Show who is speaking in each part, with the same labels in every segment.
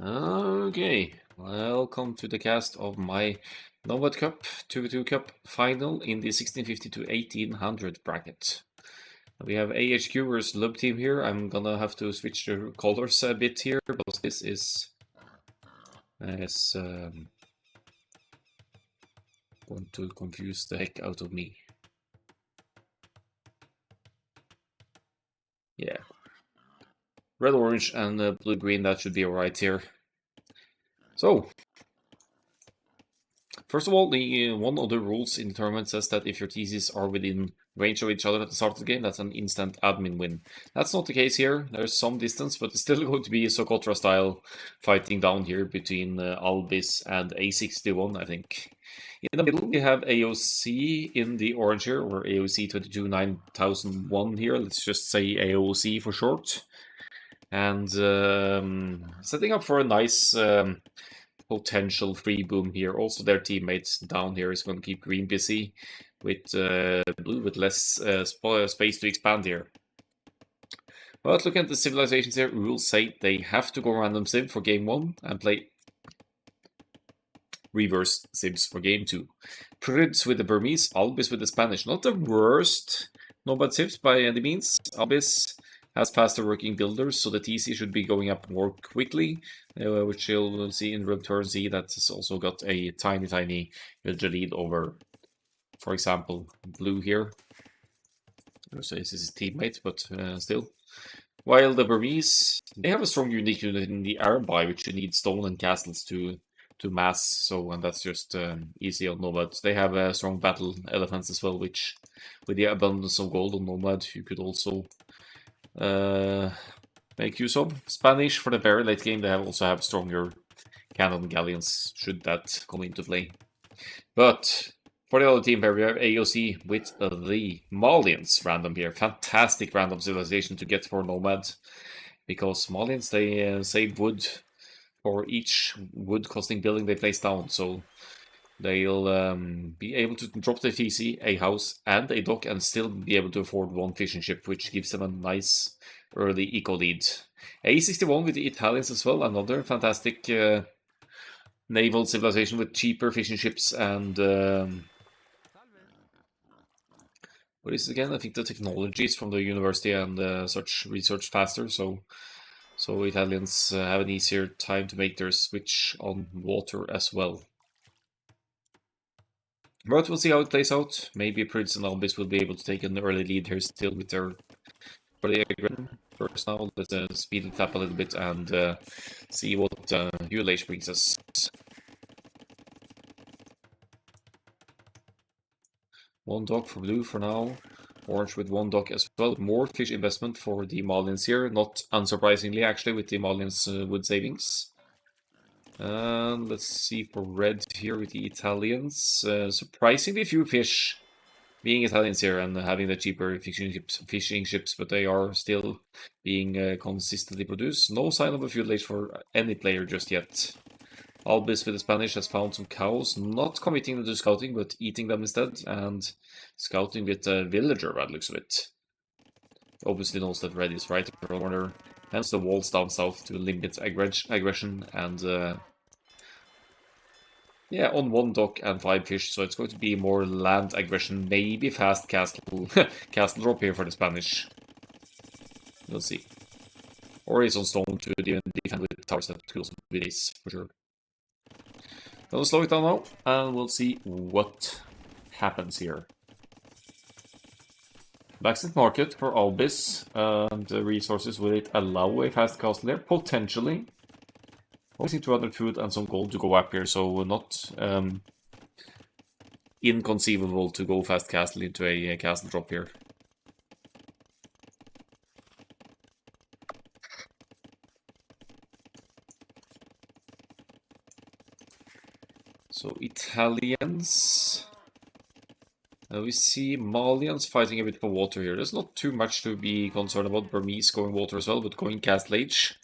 Speaker 1: Okay, welcome to the cast of my Nomad Cup 2v2 Cup final in the 1650 to 1800 bracket. We have AHQ versus Lub Team here. I'm gonna have to switch the colors a bit here because this is going to confuse the heck out of me. Yeah, red, orange, and blue, green. That should be alright here. So. First of all, the one of the rules in the tournament says that if your TCs are within range of each other at the start of the game, that's an instant admin win. That's not the case here. There's some distance, but it's still going to be a Socotra style fighting down here between Albis and A61, I think. In the middle, we have AOC in the orange here, or AOC 229001 here. Let's just say AOC for short. And setting up for a nice potential free boom here. Also, their teammates down here is going to keep green busy with blue with less space to expand here. But looking at the civilizations here, rules say they have to go random civ for game 1 and play reverse civs for game 2. Prids with the Burmese, Albis with the Spanish. Not the worst Nomad civs by any means. Albis has faster working builders, so the TC should be going up more quickly, which you'll see in return C that has also got a tiny villager lead over, for example, blue here. So this is his teammate, but still. While the Burmese, they have a strong unique unit in the Arabai, which you need stone and castles to mass, so and that's just easy on Nomad. They have strong battle elephants as well, which with the abundance of gold on Nomad, you could also make use of. Spanish for the very late game, they also have stronger cannon galleons, should that come into play. But for the other team here, we have AOC with the Malians random here. Fantastic random civilization to get for Nomad, because Malians, they save wood for each wood costing building they place down, so they'll be able to drop the TC, a house, and a dock, and still be able to afford one fishing ship, which gives them a nice early eco lead. A61 with the Italians as well, another fantastic naval civilization with cheaper fishing ships and what is it again? I think the technology is from the university and such research faster, so Italians have an easier time to make their switch on water as well. But we'll see how it plays out. Maybe Prince and Albis will be able to take an early lead here still with their early aggression. First now, let's speed it up a little bit and see what ULH brings us. One dock for blue for now. Orange with one dock as well. More fish investment for the Malians here. Not unsurprisingly, actually, with the Malians wood savings. And let's see for red here with the Italians. Surprisingly few fish being Italians here and having the cheaper fishing ships, but they are still being consistently produced. No sign of a feudal age for any player just yet. Albis with the Spanish has found some cows, not committing them to scouting, but eating them instead, and scouting with a villager by the looks of it. Obviously knows that red is right corner, hence the walls down south to limit aggression and yeah, on one dock and 5 fish, so it's going to be more land aggression, maybe fast castle castle drop here for the Spanish. We'll see. Or he's on stone to defend with towers, that could also be this for sure. Gonna slow it down now, and we'll see what happens here. Blacksmith market for Albis, and the resources will it allow a fast castle there? Potentially. Only 200 food and some gold to go up here, so not inconceivable to go fast castle into a castle drop here. So Italians. We see Malians fighting a bit for water here. There's not too much to be concerned about. Burmese going water as well, but going castle age.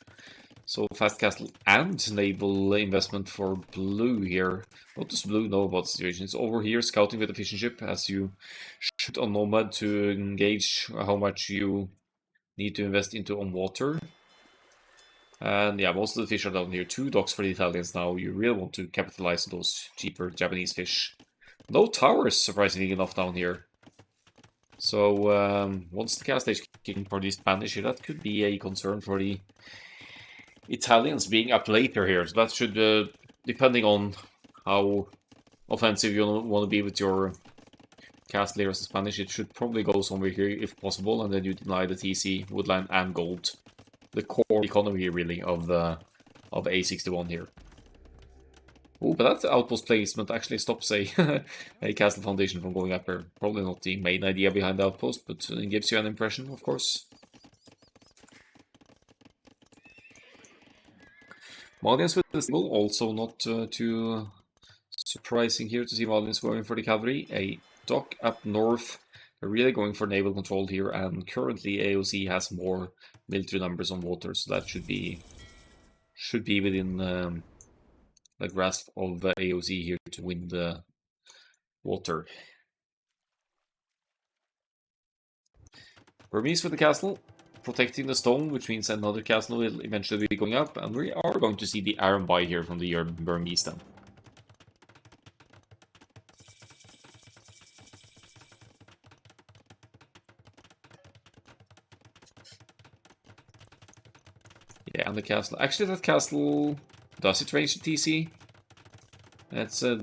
Speaker 1: So fast castle and naval investment for blue here. What does blue know about the situation? It's over here scouting with a fishing ship as you shoot on Nomad to engage how much you need to invest into on water. And yeah, most of the fish are down here. 2 docks for the Italians now. You really want to capitalize on those cheaper Japanese fish. No towers, surprisingly enough, down here. So once the gas station kicking for the Spanish here, that could be a concern for the Italians being up later here. So that should, depending on how offensive you want to be with your castle here as the Spanish, it should probably go somewhere here if possible, and then you deny the TC, woodland, and gold. The core economy really of A61 here. Oh, but that outpost placement actually stops a a castle foundation from going up here. Probably not the main idea behind the outpost, but it gives you an impression, of course. Malians with the symbol, also not too surprising here to see Malians going for the cavalry. A dock up north. They're really going for naval control here, and currently AOC has more military numbers on water, so that should be within the grasp of AOC here to win the water. Burmese with the castle, protecting the stone, which means another castle will eventually be going up, and we are going to see the iron buy here from the Burmese then. Yeah, and the castle. Actually, that castle, does it range to TC? That's I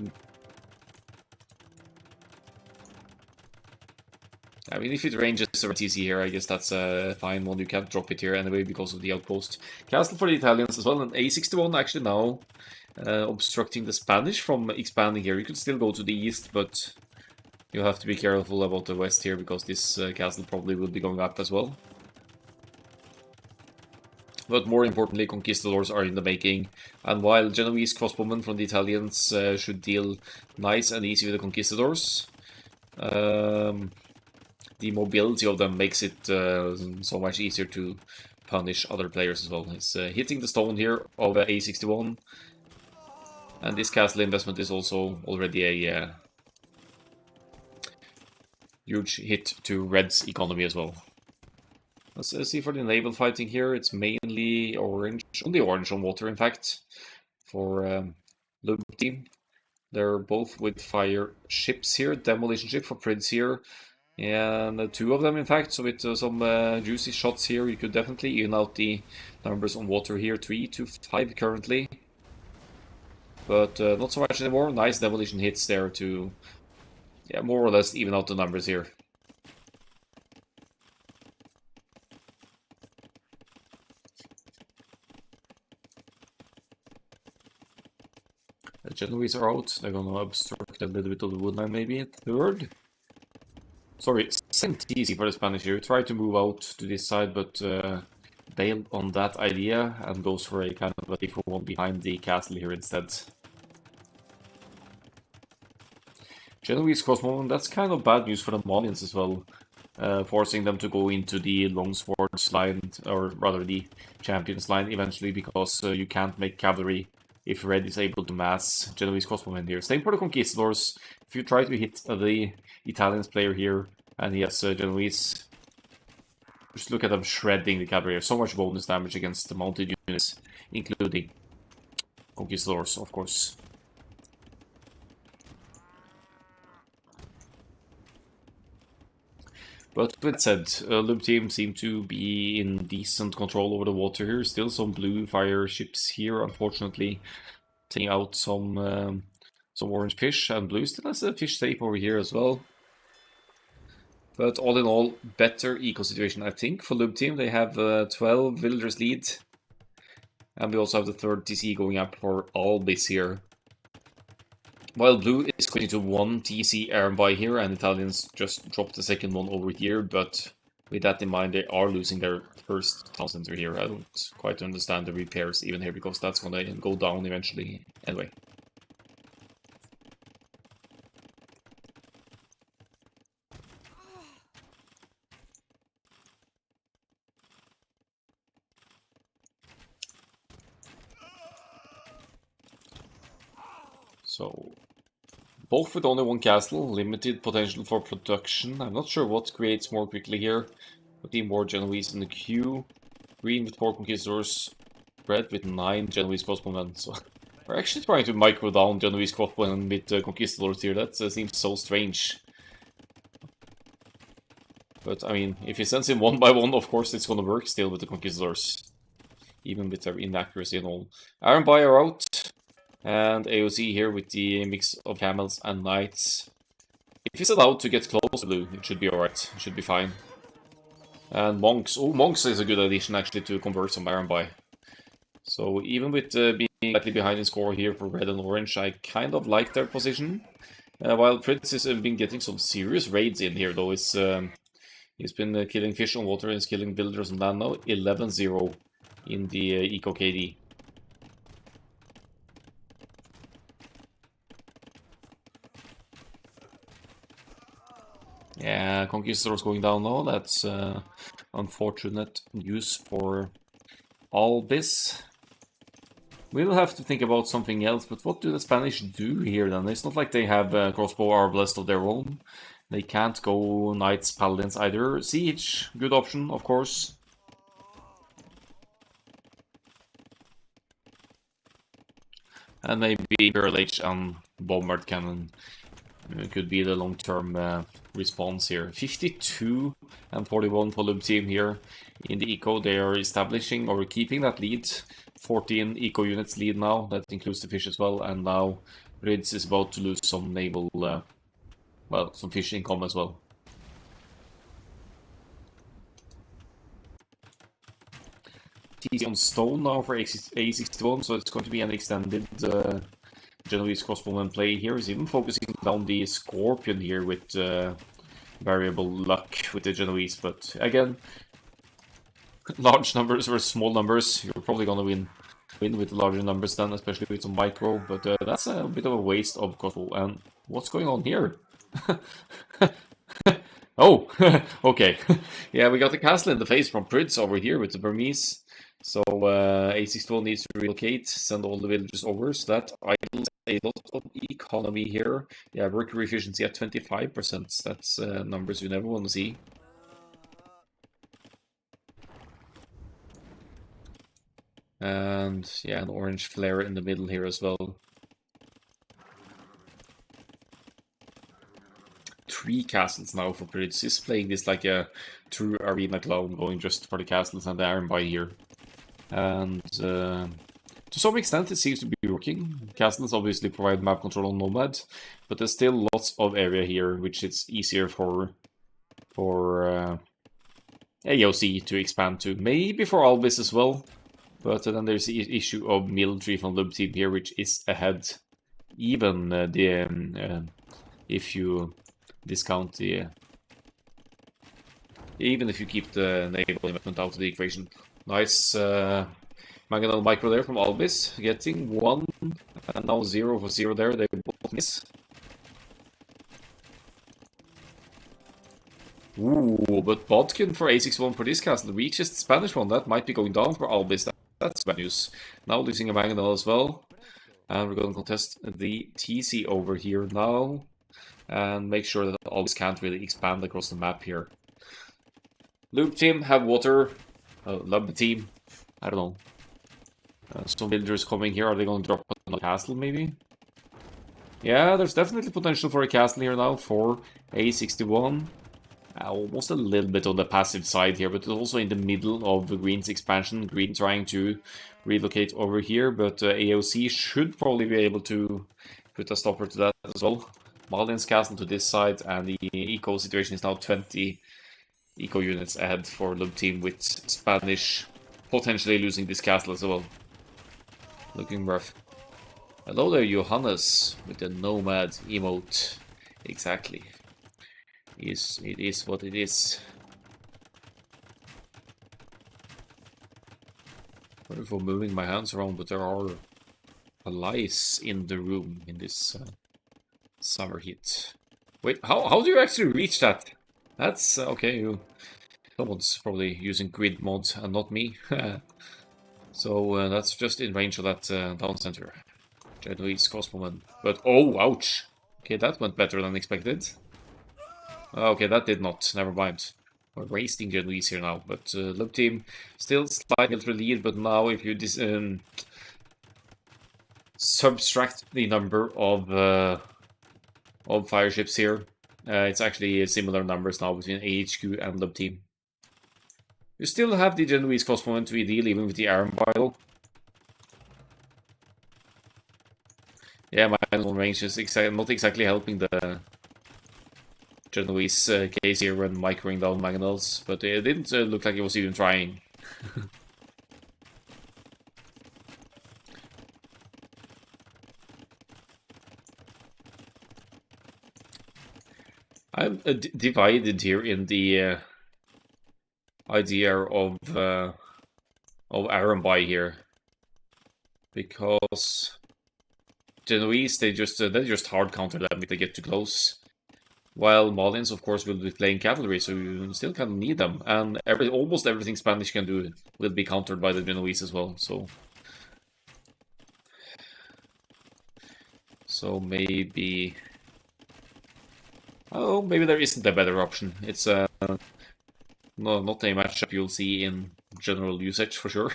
Speaker 1: mean, if it ranges over TC here, I guess that's a fine one. You can't drop it here anyway because of the outpost. Castle for the Italians as well, and A61 actually now obstructing the Spanish from expanding here. You could still go to the east, but you have to be careful about the west here because this castle probably will be going up as well. But more importantly, conquistadors are in the making, and while Genoese crossbowmen from the Italians should deal nice and easy with the conquistadors, the mobility of them makes it so much easier to punish other players as well. It's hitting the stone here of A61, and this castle investment is also already a huge hit to Red's economy as well. Let's see for the naval fighting here. It's mainly orange, only orange on water in fact, for Lube team. They're both with fire ships here, demolition ship for Prince here, and 2 of them in fact, so with some juicy shots here, you could definitely even out the numbers on water here, 3 to 5 currently. But not so much anymore. Nice demolition hits there to, yeah, more or less even out the numbers here. The Genoese are out. They're gonna obstruct a little bit of the woodline maybe. Third. Sorry, sent easy for the Spanish here. Try to move out to this side, but bailed on that idea and goes for a kind of a different one behind the castle here instead. Genoese crossbowmen, that's kind of bad news for the Malians as well. Forcing them to go into the longswords line, or rather the champions line eventually, because you can't make cavalry if Red is able to mass Genoese crossbowmen here. Same for the conquistadors. If you try to hit the Italians player here, and he has Genoese, just look at them shredding the cavalry. So much bonus damage against the mounted units, including conquistadors, of course. But with that said, Lube team seem to be in decent control over the water here. Still some blue fire ships here, unfortunately, taking out some orange fish, and blue still has a fish safe over here as well. But all in all, better eco situation, I think, for Lube team. They have 12 villagers lead, and we also have the 3rd TC going up for Albis here. While blue is going to 1 TC iron buy here, and Italians just dropped the 2nd one over here, but with that in mind, they are losing their 1st town center here. I don't quite understand the repairs even here, because that's gonna go down eventually anyway. So, both with only 1 castle, limited potential for production. I'm not sure what creates more quickly here. 14 more Genoese in the queue. Green with 4 conquistadors. spread with 9 Genoese crossbowmen. So we're actually trying to micro down Genoese crossbowmen with conquistadors here. That seems so strange. But I mean, if you send him one by one, of course it's gonna work still with the conquistadors, even with their inaccuracy and all. Iron Buy are out, and AOC here with the mix of camels and knights. If he's allowed to get close to blue, it should be alright. It should be fine. And monks. Oh, monks is a good addition actually to convert some Iron Buy. So even with being slightly behind in score here for red and orange, I kind of like their position. While Prince has been getting some serious raids in here, though. He's been killing fish on water and he's killing villagers on land now. 11-0 in the Eco KD. Yeah, Conquistadors going down now. That's unfortunate news for Albis. We'll have to think about something else, but what do the Spanish do here then? It's not like they have crossbow arbalest of their own. They can't go knights, paladins either. Siege, good option, of course. And maybe Imperial H and Bombard Cannon could be the long-term response here. 52 and 41 for Lub team here. In the Eco, they are establishing or keeping that lead. 14 Eco units lead now, that includes the fish as well. And now Rids is about to lose some naval, well, some fish income as well. TC on stone now for A61, so it's going to be an extended Genoese crossbowman play here. He's even focusing down the Scorpion here with variable luck with the Genoese, but again, large numbers versus small numbers. You're probably gonna win with larger numbers then, especially with some micro, but that's a bit of a waste of crossbow. And what's going on here? Oh, okay. Yeah, we got the castle in the face from Prids over here with the Burmese. So A61 needs to relocate, send all the villagers over, so that idles a lot of economy here. Yeah, worker efficiency at 25%. That's numbers you never want to see. And yeah, an orange flare in the middle here as well. 3 castles now for Prids. He's playing this like a true arena clown, going just for the castles and the Iron Buy here. And to some extent it seems to be working. Castles obviously provide map control on Nomad, but there's still lots of area here which it's easier for AOC to expand to. Maybe for Albis as well, but then there's the issue of military from Lub team here, which is ahead. Even if you discount the even if you keep the naval investment out of the equation. Nice Mangonel micro there from Albis, getting 1 and now 0 for 0 there. They both miss. Ooh, but Bodkin for A61 for this castle reaches the Spanish one. That might be going down for Albis. That's bad news. Now losing a Mangonel as well. And we're going to contest the TC over here now. And make sure that Albis can't really expand across the map here. Loop team have water. Lub team, I don't know. Some villagers coming here. Are they going to drop a castle maybe? Yeah, there's definitely potential for a castle here now for A61. Almost a little bit on the passive side here, but it's also in the middle of the Green's expansion. Green trying to relocate over here, but AOC should probably be able to put a stopper to that as well. Malin's castle to this side, and the eco situation is now 20 eco units ahead for Lub team, with Spanish potentially losing this castle as well. Looking rough. Hello there, Johannes, with the Nomad emote. Exactly. It is what it is. Sorry for moving my hands around, but there are lice in the room in this summer heat. Wait, how do you actually reach that? That's okay. Someone's probably using grid mods and not me. So that's just in range of that down center. Genoese crossbowman. But oh, ouch! Okay, that went better than expected. Okay, that did not. Never mind. We're wasting Genoese here now, but Lub team still slight military lead, but now if you subtract the number of fire ships here, it's actually similar numbers now between AHQ and Lub team. You still have the Genoese crossbow to deal even with the Iron Bile. Yeah, my final range is not exactly helping the Genoese case here when microing down mangonels, but it didn't look like it was even trying. I'm divided here in the idea of Iron Buy here, because Genoese they just hard counter them if they get too close. While Malians, of course, will be playing cavalry, so you still kind of need them. And almost everything Spanish can do will be countered by the Genoese as well. So maybe... Oh, maybe there isn't a better option. It's no, not a matchup you'll see in general usage, for sure.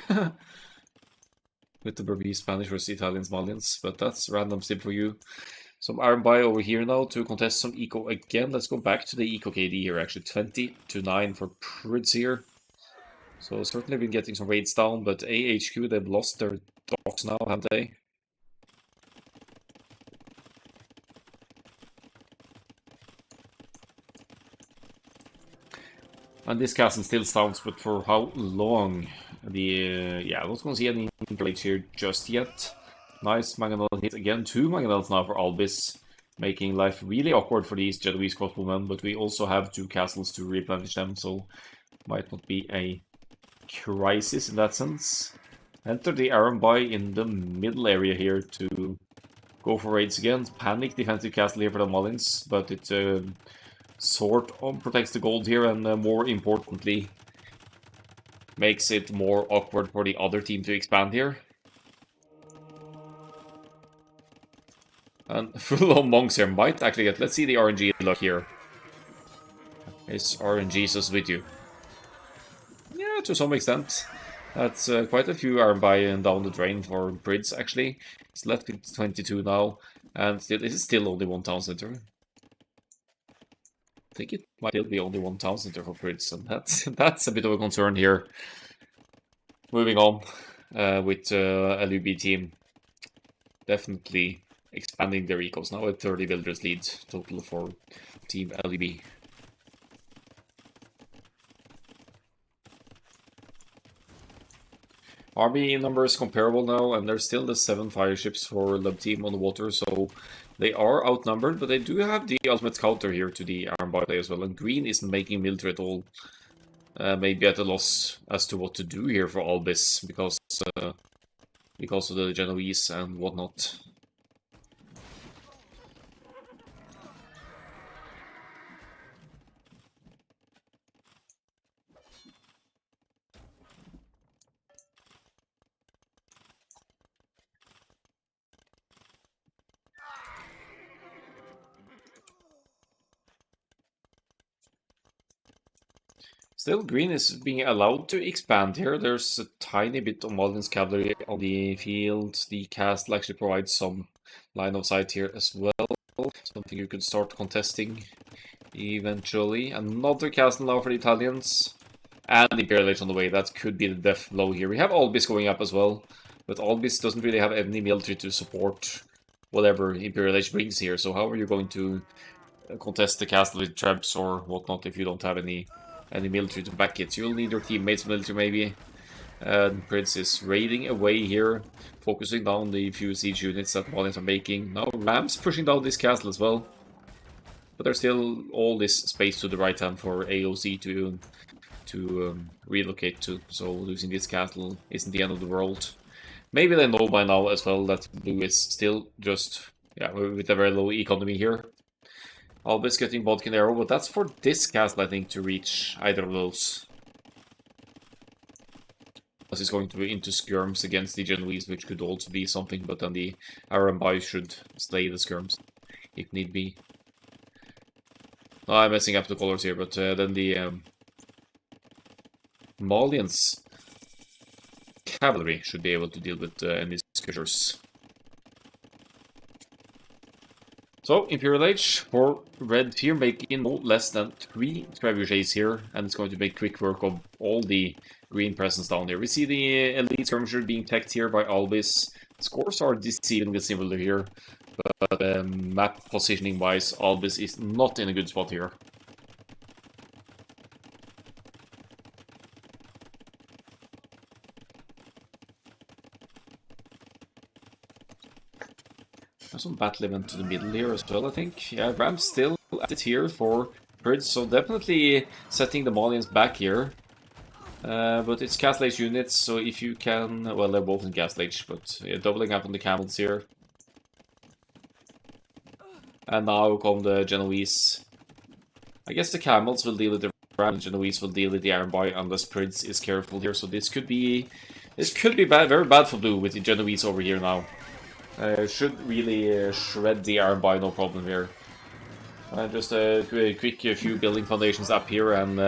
Speaker 1: With the Burmese, Spanish versus Italians, Malians. But that's random still for you. Some Iron Buy over here now to contest some eco again. Let's go back to the eco KD here, actually. 20-9 for Prids here. So certainly been getting some raids down, but AHQ, they've lost their docks now, haven't they? And this castle still stands, but for how long? Yeah, I'm not going to see any breaks here just yet. Nice mangonel hit again. 2 mangonels now for Albis, making life really awkward for these Genoese crossbowmen, but we also have 2 castles to replenish them, so might not be a crisis in that sense. Enter the Iron Buy in the middle area here to go for raids again. Panic defensive castle here for the Mullins, but it sort of protects the gold here, and more importantly, makes it more awkward for the other team to expand here. And full-on monks here might actually get... Let's see the RNG luck here. Is RNGesus with you? Yeah, to some extent. That's quite a few Iron Buy down the drain for Brids, actually. It's left with 22 now, and still, this is still only 1 town center. I think it might still be only 1 town center for Brids, and that's a bit of a concern here. Moving on with LUB team. Definitely expanding their ecos now at 30 villagers lead total for Team LEB. Army numbers comparable now, and there's still the 7 fire ships for Lub team on the water, so they are outnumbered, but they do have the ultimate counter here to the Iron Buy play as well, and green isn't making military at all. Maybe at a loss as to what to do here for Albis, because of the Genoese and whatnot. Still, green is being allowed to expand here. There's a tiny bit of Malian's cavalry on the field. The castle actually provides some line of sight here as well. Something you could start contesting eventually. Another castle now for the Italians. And the Imperial Age on the way. That could be the death blow here. We have Albis going up as well. But Albis doesn't really have any military to support whatever Imperial Age brings here. So how are you going to contest the castle with traps or whatnot if you don't have any military to back it? You'll need your teammates military maybe. Prince is raiding away here, focusing down the few siege units that Malians are making. Now Rams pushing down this castle as well. But there's still all this space to the right hand for AOC to relocate to. So losing this castle isn't the end of the world. Maybe they know by now as well that blue is still just, yeah, with a very low economy here. Albis getting Bodkin Arrow, but that's for this castle, I think, to reach either of those. This is going to be into skirms against the Genoese, which could also be something, but then the Iron Buy should slay the skirms, if need be. No, I'm messing up the colors here, but then the Malians cavalry should be able to deal with any skirmishers. So, Imperial Age for red here, making no less than 3 trebuchets here, and it's going to make quick work of all the green presence down there. We see the elite skirmisher being teched here by Albis. Scores are deceivingly similar here, but map positioning wise, Albis is not in a good spot here. There's some battle event to the middle here as well, I think. Yeah, Ram's still at it here for Prids, so definitely setting the Malians back here. But it's Castle Age units, so if you can... Well, they're both in Castle Age, but yeah, doubling up on the camels here. And now come the Genoese. I guess the camels will deal with the Ram, and Genoese will deal with the Iron Boy unless Prids is careful here, so this could be bad, very bad for blue with the Genoese over here now. Should really shred the Iron Boy, no problem here. Just a quick few building foundations up here, and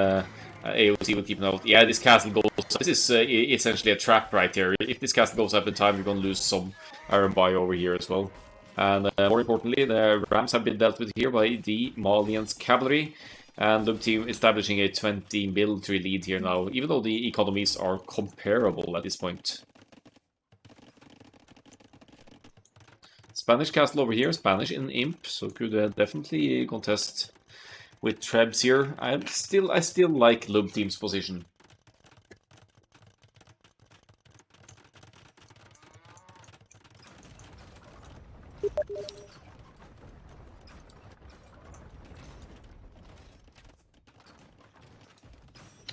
Speaker 1: AOC will keep an eye out. Yeah, this castle goes. This is essentially a trap right here. If this castle goes up in time, you're going to lose some Iron Boy over here as well. And more importantly, the Rams have been dealt with here by the Malians cavalry. And the team establishing a 20 military lead here now, even though the economies are comparable at this point. Spanish castle over here, Spanish in Imp, so could definitely contest with Trebs here. I still like Lub team's position.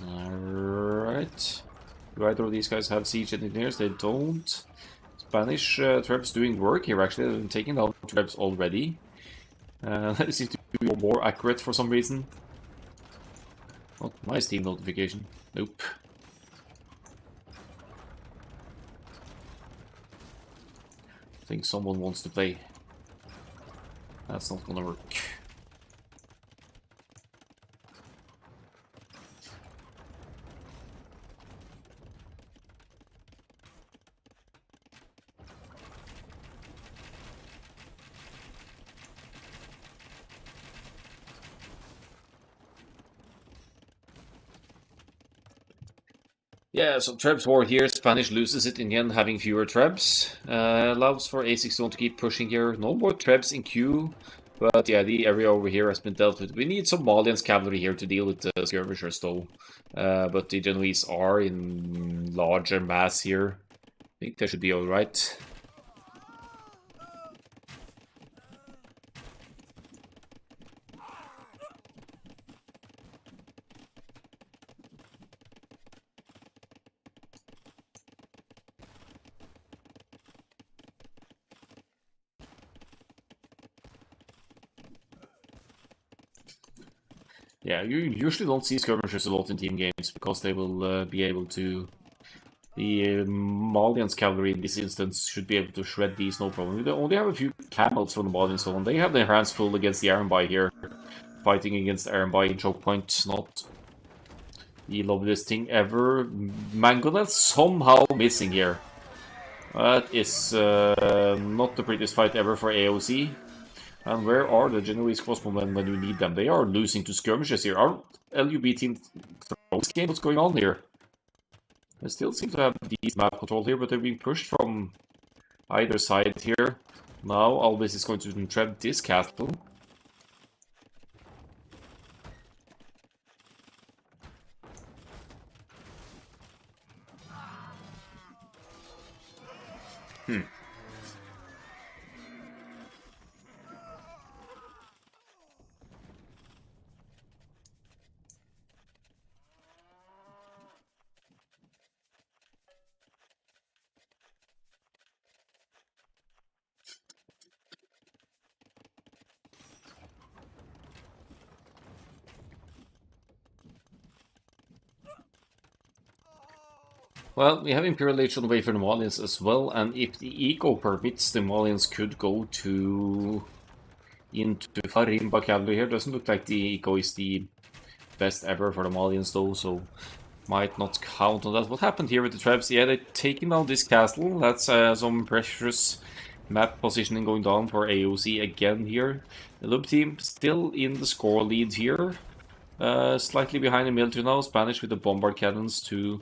Speaker 1: Alright. Do either of these guys have siege engineers? They don't. Spanish Trebs doing work here actually. They're taking down Trebs already. That seems to be more accurate for some reason. Not my Steam notification. Nope. I think someone wants to play. That's not gonna work. Yeah, so Trebs war here. Spanish loses it in the end, having fewer Trebs. Allows for A61 to keep pushing here. No more Trebs in queue. But yeah, the area over here has been dealt with. We need some Malians cavalry here to deal with the skirmishers though. But the Genoese are in larger mass here. I think they should be alright. Yeah, you usually don't see skirmishers a lot in team games because they will be able to... The Malians cavalry in this instance should be able to shred these, no problem. They only have a few camels from the Malians, so they have their hands full against the Iron Boy here. Fighting against the Iron Boy in choke point, not the loveliest thing ever. Mangonet somehow missing here. That is not the prettiest fight ever for AOC. And where are the Genoese crossbowmen when you need them? They are losing to skirmishes here. Our LUB team throws this game. What's going on here? They still seem to have decent map control here, but they're being pushed from either side here. Now Albis is going to trap this castle. Well, we have Imperial Age on the way for the Malians as well, and if the eco permits, the Malians could go into Farimba cavalry here. Doesn't look like the eco is the best ever for the Malians though, so might not count on that. What happened here with the traps? Yeah, they're taking down this castle. That's some precious map positioning going down for AOC again here. The Lub team still in the score lead here. Slightly behind the military now. Spanish with the bombard cannons to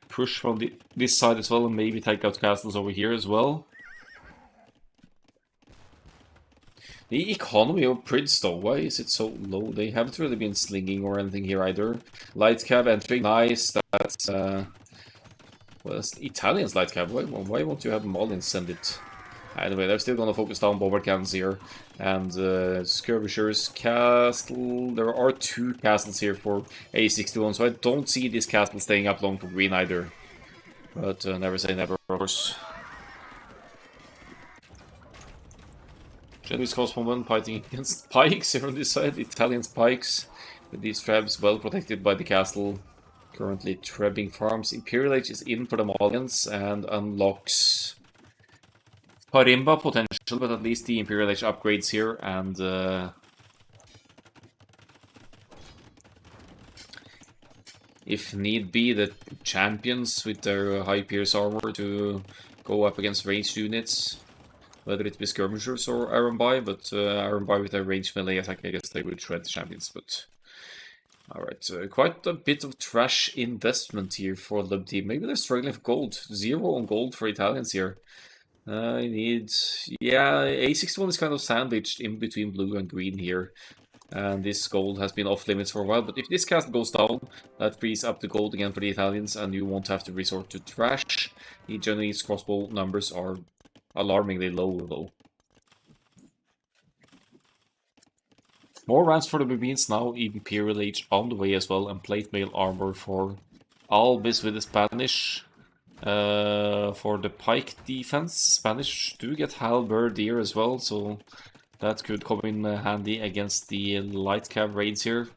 Speaker 1: push from this side as well and maybe take out castles over here as well. The economy of Prince though, why is it so low? They haven't really been slinging or anything here either. Light cab entering, nice, that's well, it's Italian's light cab, why won't you have Molins send it? Anyway, they're still gonna focus down bombard cannons here. And skirmishers, castle, there are 2 castles here for A61, so I don't see this castle staying up long for green either. But never say never, of course. Chinese Cosmoman fighting against pikes here on this side, Italian pikes, with these traps well protected by the castle. Currently trapping farms. Imperial Age is in for the Malians and unlocks Parimba potential, but at least the Imperial Age upgrades here, and if need be, the champions with their high pierce armor to go up against ranged units. Whether it be skirmishers or Iron Buy, but Iron Buy with a ranged melee attack, I guess they would shred the champions, but... Alright, quite a bit of trash investment here for the team. Maybe they're struggling for gold. 0 on gold for Italians here. I need... Yeah, A61 is kind of sandwiched in between blue and green here. And this gold has been off limits for a while, but if this castle goes down, that frees up the gold again for the Italians, and you won't have to resort to trash. The Genoese crossbow numbers are alarmingly low, though. More rounds for the Bubines now, Imperial Age on the way as well, and plate mail armor for Albis with the Spanish. For the pike defense, Spanish do get halberdier as well, so that could come in handy against the light cav raids here.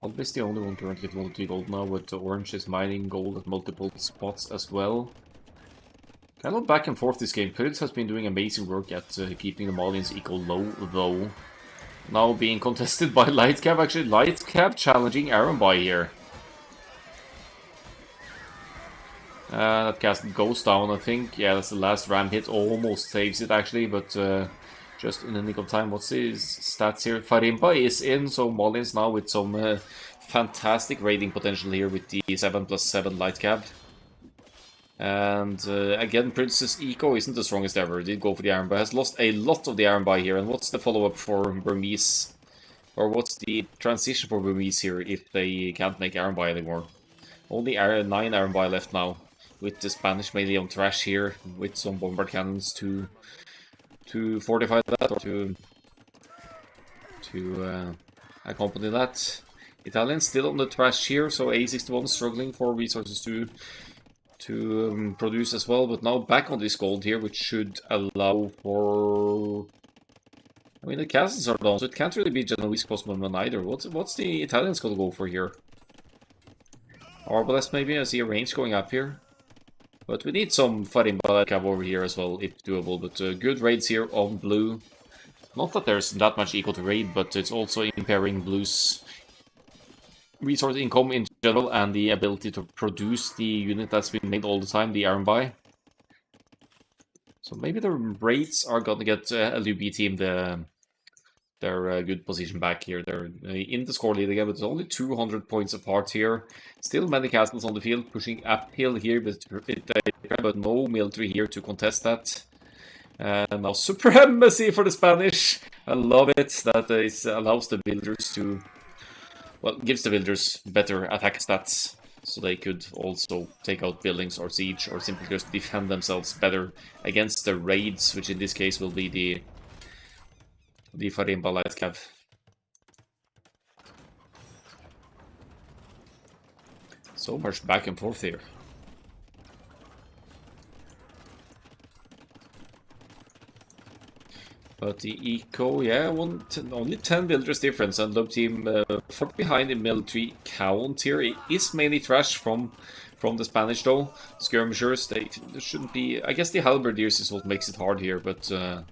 Speaker 1: Albis the only one currently with multi gold now, with the orange is mining gold at multiple spots as well. Kind of back and forth this game. Pritz has been doing amazing work at keeping the Malians equal low, though. Now being contested by Lightcap. Actually, Lightcap challenging Iron Buy here. That castle goes down, I think. Yeah, that's the last ram hit. Almost saves it, actually, but just in the nick of time. What's his stats here? Farimba is in, so Malians now with some fantastic raiding potential here with the 7+7 Lightcap. And again, Princess Eco isn't the strongest ever. Did go for the Iron Buy. Has lost a lot of the Iron Buy here. And what's the follow-up for Burmese? Or what's the transition for Burmese here if they can't make Iron Buy anymore? Only 9 Iron Buy left now. With the Spanish melee on trash here. With some bombard cannons to fortify that or to accompany that. Italians still on the trash here. So A61 struggling for resources to produce as well, but now back on this gold here, which should allow for... I mean, the castles are down, so it can't really be Genoese Cosmoman either. What's the Italians gonna go for here? Arbalest maybe? I see a range going up here. But we need some Farimba cab over here as well, if doable. But good raids here on blue. Not that there's that much equal to raid, but it's also impairing blue's resource income in general and the ability to produce the unit that's been made all the time, the Iron Buy. So maybe the raids are gonna get LUB team their good position back here. They're in the score lead again, but it's only 200 points apart here. Still many castles on the field, pushing uphill here, but no military here to contest that. And now supremacy for the Spanish. I love it. That allows the builders to... Well, gives the builders better attack stats, so they could also take out buildings or siege, or simply just defend themselves better against the raids, which in this case will be the Farimba Light Cav. So much back and forth here. But the eco, yeah, only 10 builders difference, and Love Team far behind in military count here. It is mainly trash from from the Spanish though. Skirmishers, they shouldn't be. I guess the halberdiers is what makes it hard here, but yeah,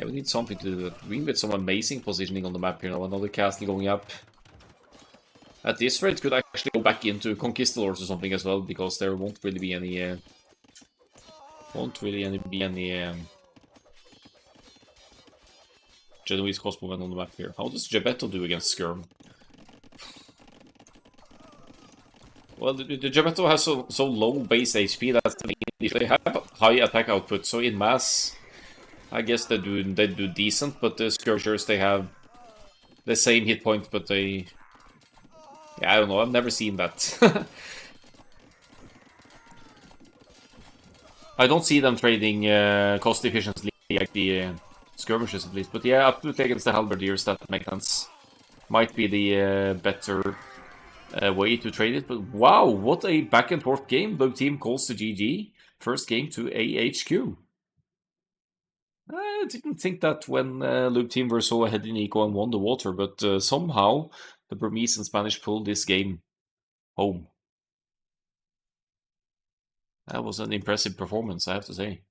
Speaker 1: we need something to do. We need some amazing positioning on the map here now. Another castle going up. At this rate, could actually go back into conquistadors or something as well, because there won't really be any. Genoese crossbowmen on the map here. How does Gebetto do against Skirm? Well, the Gebetto has so low base HP that they have high attack output, so in mass, I guess they do decent, but the Skirmishers, they have the same hit point, but they... Yeah, I don't know, I've never seen that. I don't see them trading cost efficiently like the skirmishes at least, but yeah, absolutely against the halberdiers, that makes sense. Might be the better way to trade it, but wow, what a back and forth game. Blue team calls to GG. First game to AHQ. I didn't think that when Lube team were so ahead in eco and won the water, but somehow the Burmese and Spanish pulled this game home. That was an impressive performance, I have to say.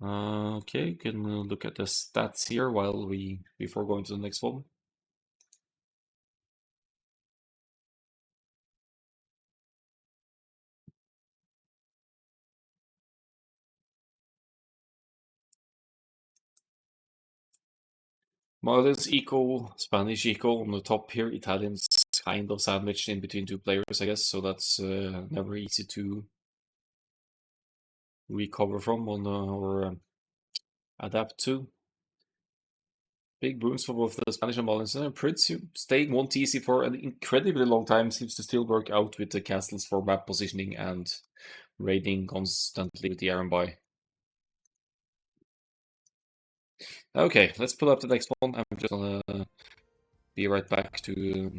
Speaker 1: Okay, can look at the stats here before going to the next one. Models eco, Spanish eco on the top here. Italians kind of sandwiched in between two players, I guess. So that's never easy to recover from or adapt to. Big booms for both the Spanish and Malians. Prince staying 1 TC for an incredibly long time seems to still work out with the castles for map positioning and raiding constantly with the Arambai. Okay, let's pull up the next one. I'm just gonna be right back to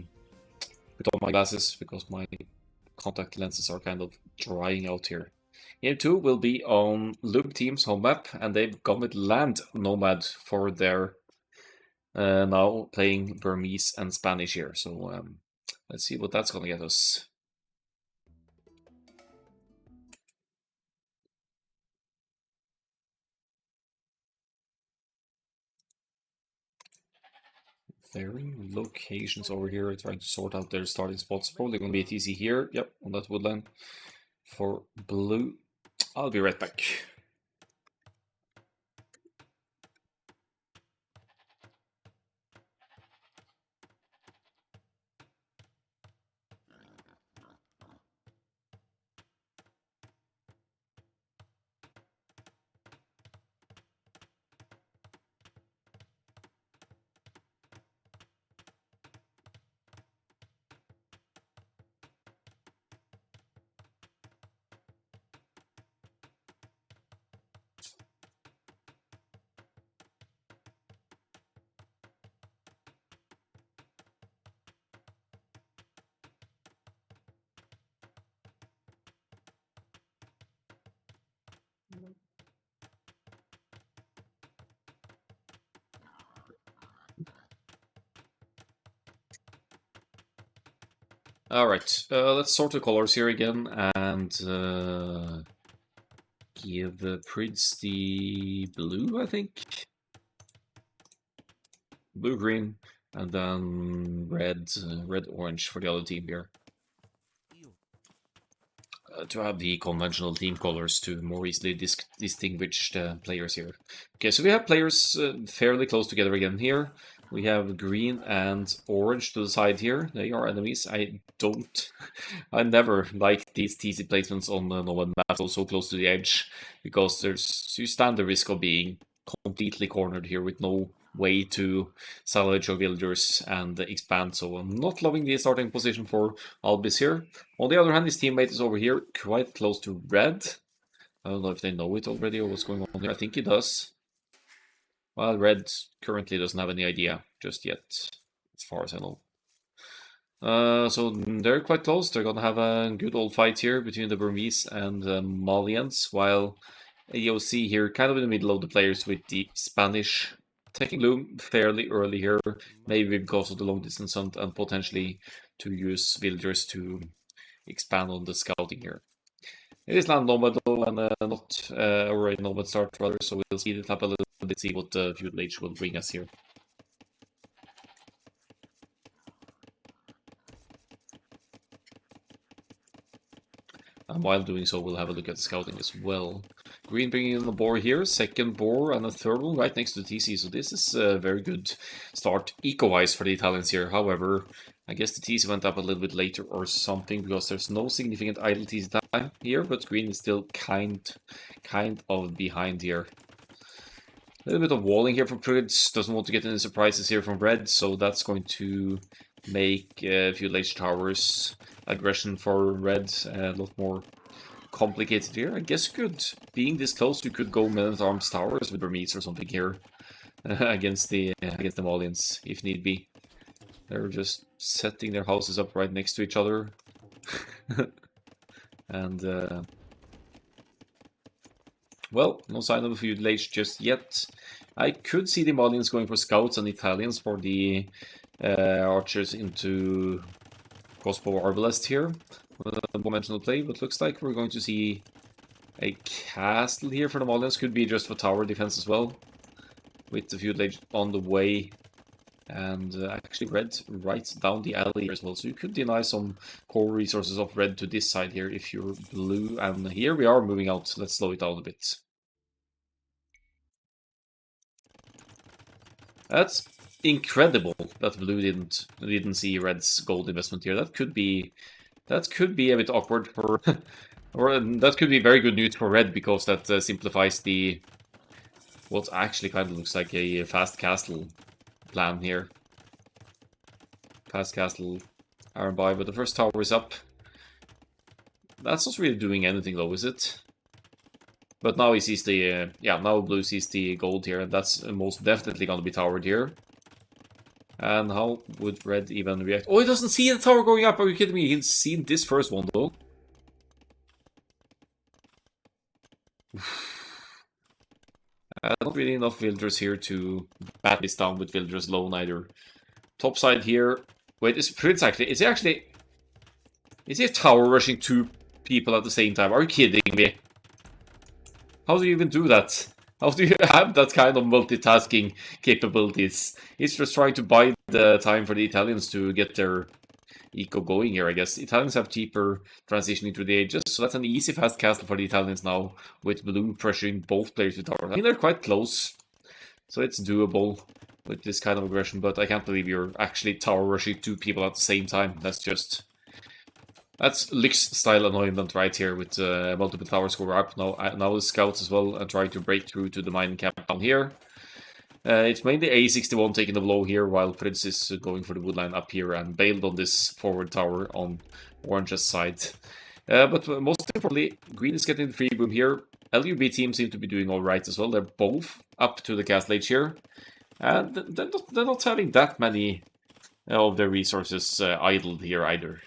Speaker 1: put on my glasses because my contact lenses are kind of drying out here. Game 2 will be on Lube Team's home map, and they've gone with Land Nomad for their now playing Burmese and Spanish here. So let's see what that's gonna get us. Varying locations over here, trying to sort out their starting spots. Probably gonna be a TC here. Yep, on that woodland. For blue, I'll be right back. Alright, let's sort the colors here again and give Prince the blue, I think. Blue-green, and then red-orange for the other team here. To have the conventional team colors to more easily distinguish the players here. Okay, so we have players fairly close together again here. We have green and orange to the side here. They are enemies. I never like these TC placements on the Nomad map so close to the edge, because you stand the risk of being completely cornered here with no way to salvage your villagers and expand. So I'm not loving the starting position for Albis here. On the other hand, his teammate is over here, quite close to red. I don't know if they know it already or what's going on here. I think he does. Well, red currently doesn't have any idea just yet, as far as I know. So they're quite close. They're gonna have a good old fight here between the Burmese and the Malians, while AOC here kind of in the middle of the players with the Spanish taking Loom fairly early here, maybe because of the long distance hunt and potentially to use villagers to expand on the scouting here. It is land Nomad though, and not or a Nomad start rather, so we'll speed it up a little bit, see what the Feudal Age will bring us here. And while doing so, we'll have a look at the scouting as well. Green bringing in the boar here, second boar, and a third one right next to TC. So this is a very good start eco-wise for the Italians here. However, I guess the TC went up a little bit later or something, because there's no significant idle TC time here, but green is still kind of behind here. A little bit of walling here from Pruitt, doesn't want to get any surprises here from red, so that's going to make Feudal Age Towers aggression for red a lot more complicated here. I guess you could, being this close, you could go men-at-arms towers with Burmese or something here against the Malians, if need be. They're just setting their houses up right next to each other. And well, no sign of a Feudal Age just yet. I could see the Malians going for scouts and Italians for the archers into crossbow arbalest here. Conventional play, but looks like we're going to see a castle here for the Malians. Could be just for tower defense as well, with the Feudal Age on the way. And actually red right down the alley here as well, so you could deny some core resources of red to this side here if you're blue. And here we are moving out. Let's slow it down a bit. That's incredible that blue didn't see red's gold investment here. That could be a bit awkward for, or that could be very good news for red, because that simplifies the what actually kind of looks like a fast castle plan here. Fast castle, iron by, but the first tower is up. That's not really doing anything though, is it? But now he sees the now blue sees the gold here, and that's most definitely going to be towered here. And how would red even react? Oh, he doesn't see the tower going up. Are you kidding me? He's seen this first one though. Not really enough villagers here to bat this down with villagers alone either. Top side here. Wait, is Prince actually? Is he a tower rushing two people at the same time? Are you kidding me? How do you even do that? How do you have that kind of multitasking capabilities? He's just trying to buy the time for the Italians to get their eco going here, I guess. Italians have cheaper transitioning through the ages, so that's an easy fast castle for the Italians now, with blue pressuring both players with tower. I mean, they're quite close, so it's doable with this kind of aggression, but I can't believe you're actually tower rushing two people at the same time. That's Lyx-style annoyment right here, with multiple towers go up. Now the scouts as well and trying to break through to the mining camp down here. It's mainly A61 taking the blow here, while Prince is going for the woodline up here and bailed on this forward tower on Orange's side. But most importantly, green is getting the free boom here. LUB team seem to be doing alright as well. They're both up to the castle age here. And they're not having that many of their resources idled here either.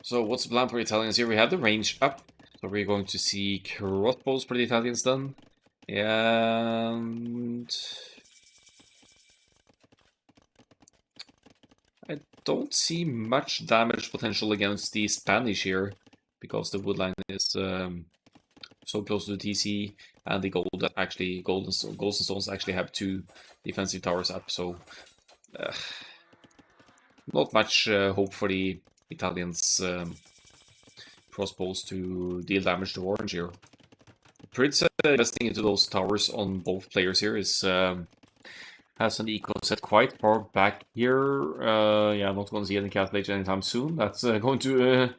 Speaker 1: So what's the plan for the Italians here? We have the range up, so we're going to see crossbows for the Italians then. And I don't see much damage potential against the Spanish here, because the woodline is so close to the TC, and the gold that actually golds and stones actually have two defensive towers up, so not much hope for the Italians crossbows to deal damage to orange here. Prince investing into those towers on both players here is has an eco set quite far back here. Yeah, not going to see any castle age anytime soon. That's going to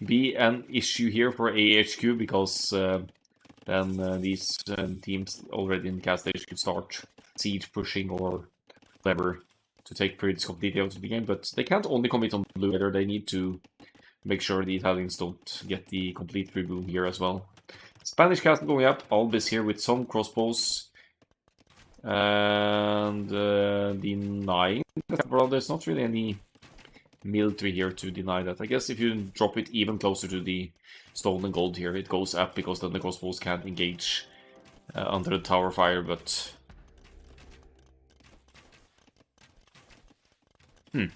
Speaker 1: be an issue here for AHQ, because then these teams already in the castle age could start siege pushing or whatever to take Prince completely out of the game. But they can't only commit on blue either. They need to make sure the Italians don't get the complete free boom here as well. Spanish castle going up. Albis here with some crossbows. And denying. Well, there's not really any military here to deny that. I guess if you drop it even closer to the stone and gold here, it goes up because then the crossbows can't engage under the tower fire, but... So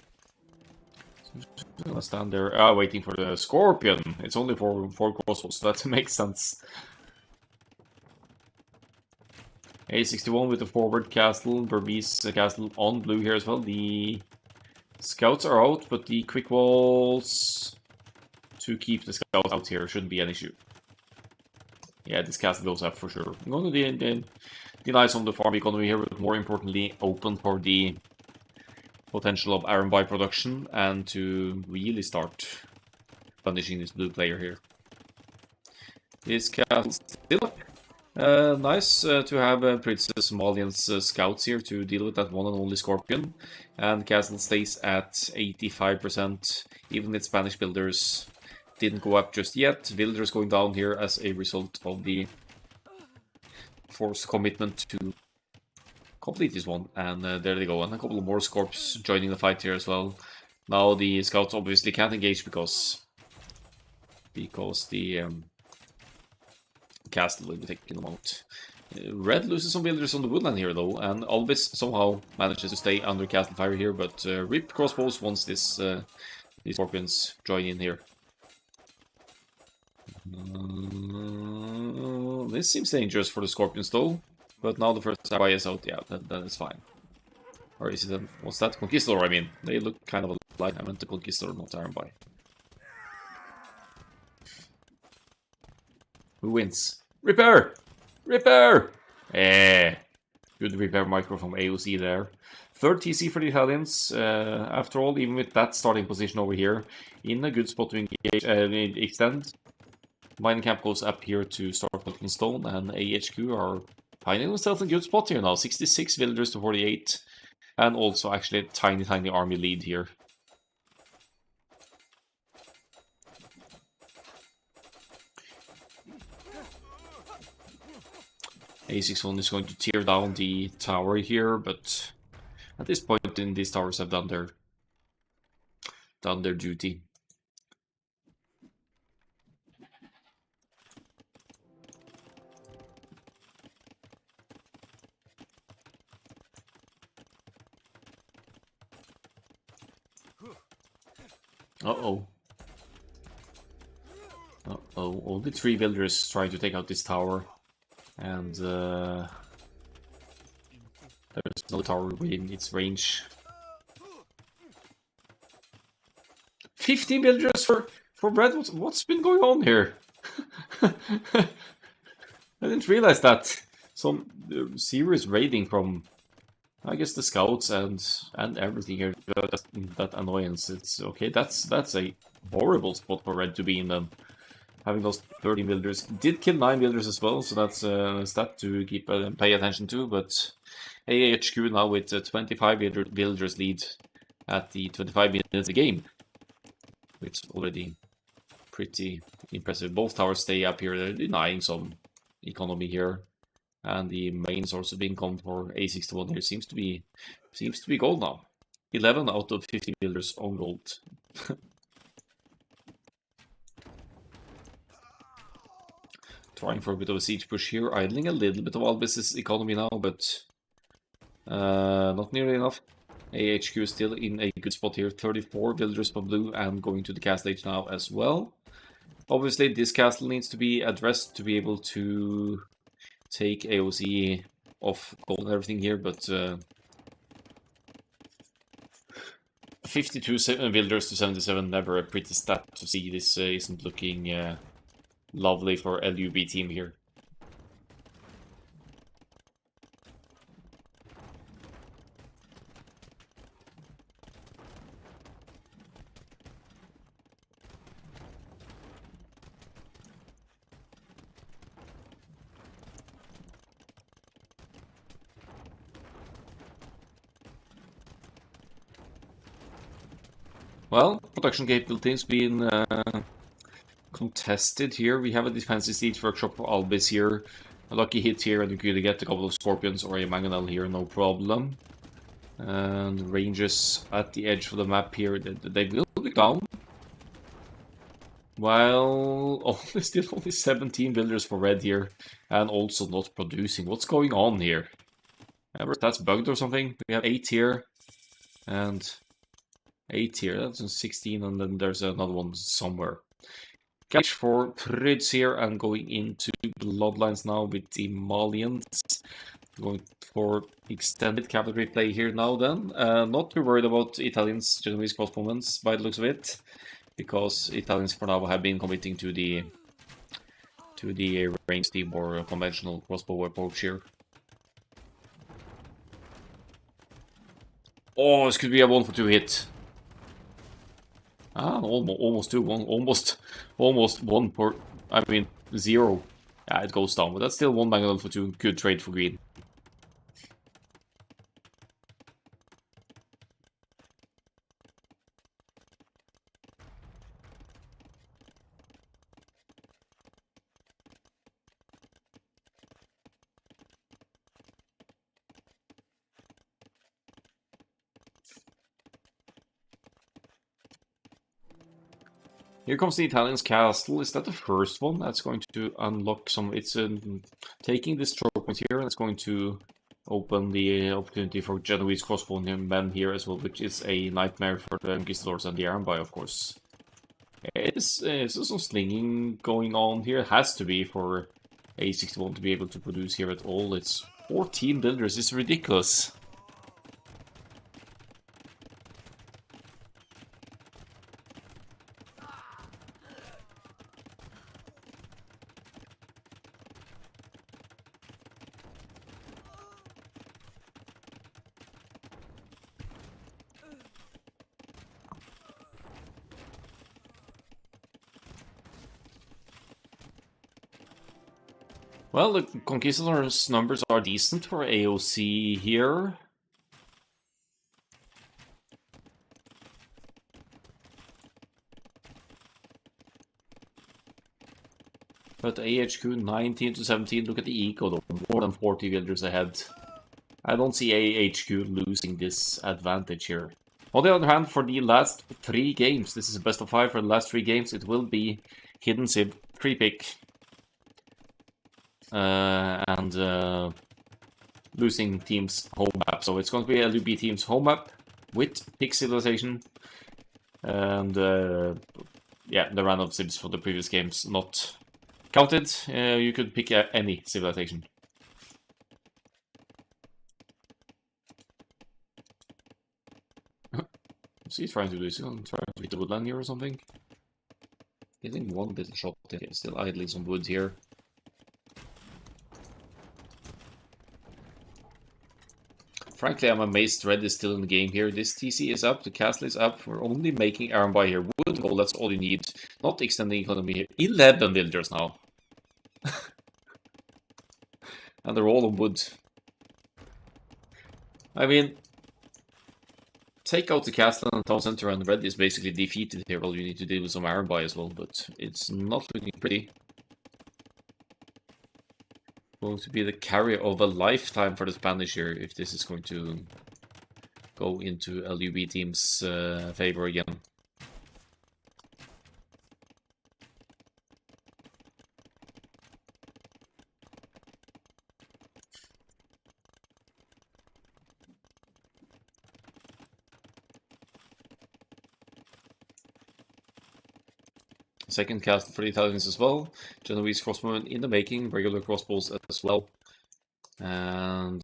Speaker 1: I'm gonna stand there, waiting for the scorpion. It's only for 4 crossbows, so that makes sense. A61 with the forward castle, Burmese castle on blue here as well. The scouts are out, but the quick walls to keep the scouts out here shouldn't be an issue. Yeah, this castle goes up for sure. I'm going to deny some of the farm economy here, but more importantly, open for the potential of iron by production and to really start punishing this blue player here. This castle still up. Nice to have Princess Malian's scouts here to deal with that one and only scorpion. And castle stays at 85%, even with Spanish builders didn't go up just yet. Villagers going down here as a result of the forced commitment to complete this one. And there they go, and a couple of more Scorps joining the fight here as well. Now the scouts obviously can't engage because the castle will be taking them out. Red loses some villagers on the woodland here though, and Albis somehow manages to stay under castle fire here, but rip crossbows once these scorpions join in here. This seems dangerous for the scorpions though, but now the first ally is out, yeah, that is fine. Or is it what's that? Conquistador, I mean. They look kind of alike. I meant the Conquistador, not Iron Buy. Who wins? Repair! Repair! Good repair micro from AOC there. Third TC for the Italians. After all, even with that starting position over here, in a good spot to engage, extend. Mining camp goes up here to start collecting stone, and AHQ are finding themselves in a good spot here now. 66 villagers to 48, and also actually a tiny army lead here. A61 is going to tear down the tower here, but at this point in these towers have done their duty. Uh-oh. Uh-oh. Only 3 villagers trying to take out this tower. And there's no tower within its range. 15 villagers for red? What's been going on here? I didn't realize that. Some serious raiding from, I guess, the scouts and everything here. That annoyance. It's okay. That's a horrible spot for red to be in then. Having lost 13 villagers. Did kill 9 villagers as well, so that's a stat to keep pay attention to. But AHQ now with 25 villagers lead at the 25 minutes of the game. Which is already pretty impressive. Both towers stay up here. They're denying some economy here. And the main source of income for A61 here seems to be gold now. 11 out of 50 villagers on gold. Trying for a bit of a siege push here, idling a little bit of Albis's economy now, but not nearly enough. AHQ is still in a good spot here, 34 villagers for blue and going to the castle age now as well. Obviously this castle needs to be addressed to be able to take AOC off gold and everything here, but 52 villagers to 77, never a pretty stat to see. This isn't looking lovely for LUB team here. Well, production capabilities being contested here. We have a defensive siege workshop for Albis here. A lucky hit here, and we could get a couple of Scorpions or a Mangonel here, no problem. And ranges at the edge of the map here, they will be down. While still only 17 builders for red here, and also not producing. What's going on here? Ever that's bugged or something? We have 8 here, and 8 here. That's 16, and then there's another one somewhere. Catch for Pryds here, and going into Bloodlines now with the Malians. Going for extended cavalry play here now then. Not too worried about Italians' Genoese crossbowmen by the looks of it, because Italians for now have been committing to the ranged team or conventional crossbow approach here. Oh, this could be a 1-for-2 hit. Ah, almost 2, almost 1 per, I mean 0. Yeah, it goes down, but that's still 1 Mangonel for 2. Good trade for green. Here comes the Italian's castle. Is that the first one? That's going to unlock some... It's taking this choke point here, and it's going to open the opportunity for Genoese crossbowmen here as well, which is a nightmare for the Conquistadors and the Arambai, of course. Is some slinging going on here? It has to be for A61 to be able to produce here at all. It's 14 builders. It's ridiculous. Well, the Conquistadors' numbers are decent for AOC here. But AHQ 19 to 17, look at the eco though, more than 40 villagers ahead. I don't see AHQ losing this advantage here. On the other hand, for the last 3 games, this is a best of 5 for the last 3 games, it will be Hidden Civ 3-pick. And losing team's home map. So it's going to be LUB team's home map with pick civilization. And yeah, the random civs for the previous games not counted. You could pick any civilization. What's he trying to do? Is he trying to hit the woodland here or something? Getting one little shot here. Still idling some wood here. Frankly, I'm amazed Red is still in the game here. This TC is up, the castle is up. We're only making Arambai here. Wood gold, that's all you need. Not extending economy here. 11 villagers now. And they're all on wood. I mean, take out the castle and town center, and Red is basically defeated here. Well, you need to deal with some Arambai as well, but it's not looking pretty. Going to be the carry of a lifetime for the Spanish here, if this is going to go into LUB team's favor again. Second castle for the Italians as well. Genoese crossbowmen in the making, regular crossbows as well. And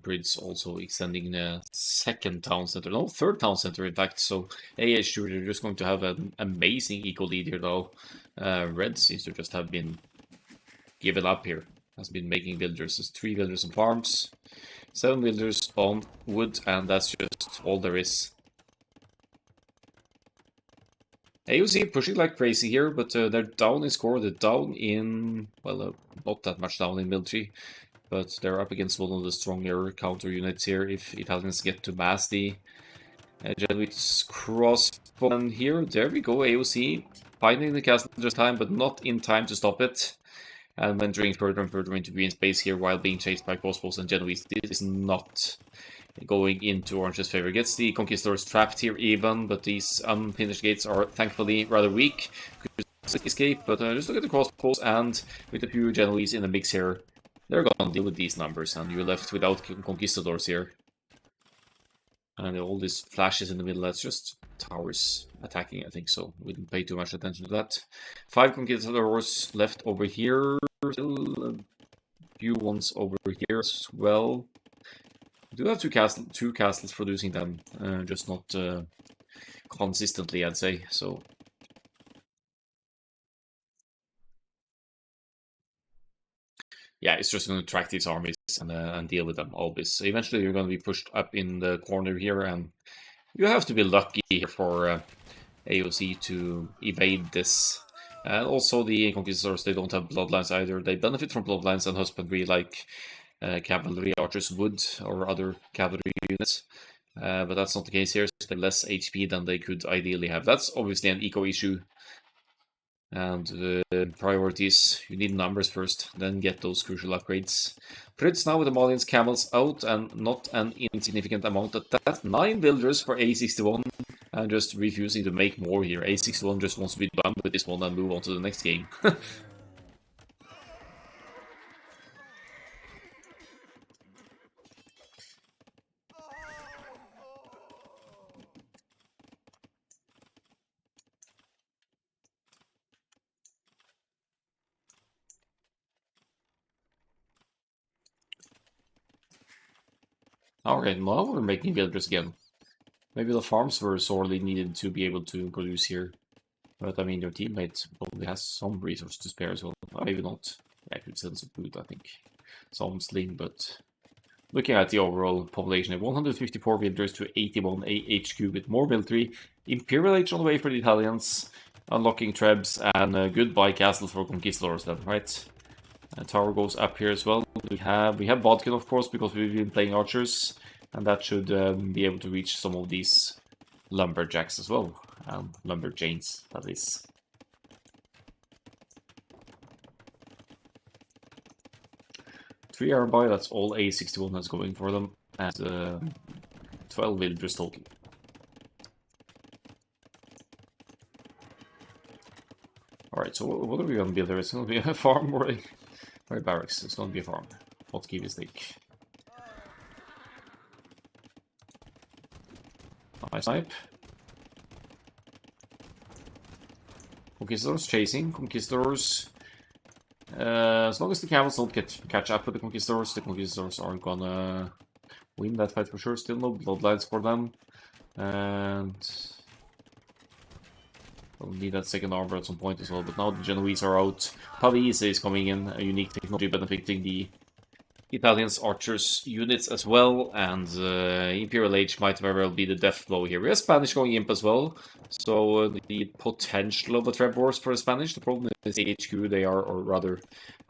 Speaker 1: Pryds also extending the second town center, no, third town center in fact. So AH are just going to have an amazing eco lead here though. Red seems to just have been given up here. Has been making villagers. There's 3 villagers on farms, 7 villagers on wood, and that's just all there is. AOC pushing like crazy here, but they're down in score. They're down in, well, not that much down in military, but they're up against one of the stronger counter units here if Italians get to mass the Genoese crossbowman here. There we go, AOC. Finding the castle just time, but not in time to stop it. And venturing further and further into green space here while being chased by crossbows and Genoese. This is not going into Orange's favor. Gets the Conquistadors trapped here even, but these unfinished gates are thankfully rather weak. Could escape, but just look at the crossbows, and with a few Genoese in the mix here, they're gonna deal with these numbers, and you're left without Conquistadors here. And all these flashes in the middle, that's just towers attacking, I think so. We didn't pay too much attention to that. 5 Conquistadors left over here. Still a few ones over here as well. We do have two castles producing them, just not consistently, I'd say. So yeah, it's just going to track these armies and deal with them always. So eventually you're going to be pushed up in the corner here, and you have to be lucky here for AOC to evade this. And also the Conquistadors, they don't have bloodlines either. They benefit from bloodlines and husbandry like cavalry archers would, or other cavalry units. But that's not the case here, so they have less HP than they could ideally have. That's obviously an eco issue. And priorities, you need numbers first, then get those crucial upgrades. Fritz now with the Malians camels out, and not an insignificant amount at that. 9 builders for A61, and just refusing to make more here. A61 just wants to be done with this one and move on to the next game. Alright, now we're making villagers again. Maybe the farms were sorely needed to be able to produce here. But I mean, your teammate probably has some resources to spare as well. Maybe not. Yeah, I could send some food, I think. Some sling, but looking at the overall population of 154 villagers to 81 AHQ with more military. Imperial Age on the way for the Italians. Unlocking Trebs and a goodbye castle for Conquistadors then, right? Tower goes up here as well. We have Bodkin, of course, because we've been playing archers, and that should be able to reach some of these lumberjacks as well. Lumberjanes, that is. Three Arabai, that's all A61 has going for them, and 12 villagers total. Alright, so what are we gonna build there? It's gonna be a farm or a barracks. It's gonna be a farm. Hotkey mistake. Nice snipe. Conquistadors chasing. Conquistadors. As long as the camels don't catch up with the Conquistadors aren't gonna win that fight for sure. Still no bloodlines for them. And we'll need that second armor at some point as well. But now the Genoese are out. Pavese is coming in, a unique technology benefiting the Italians archers units as well, and Imperial Age might very well be the death blow here. We have Spanish going imp as well, so the potential of the Treb Wars for the Spanish. The problem is HQ, they are, or rather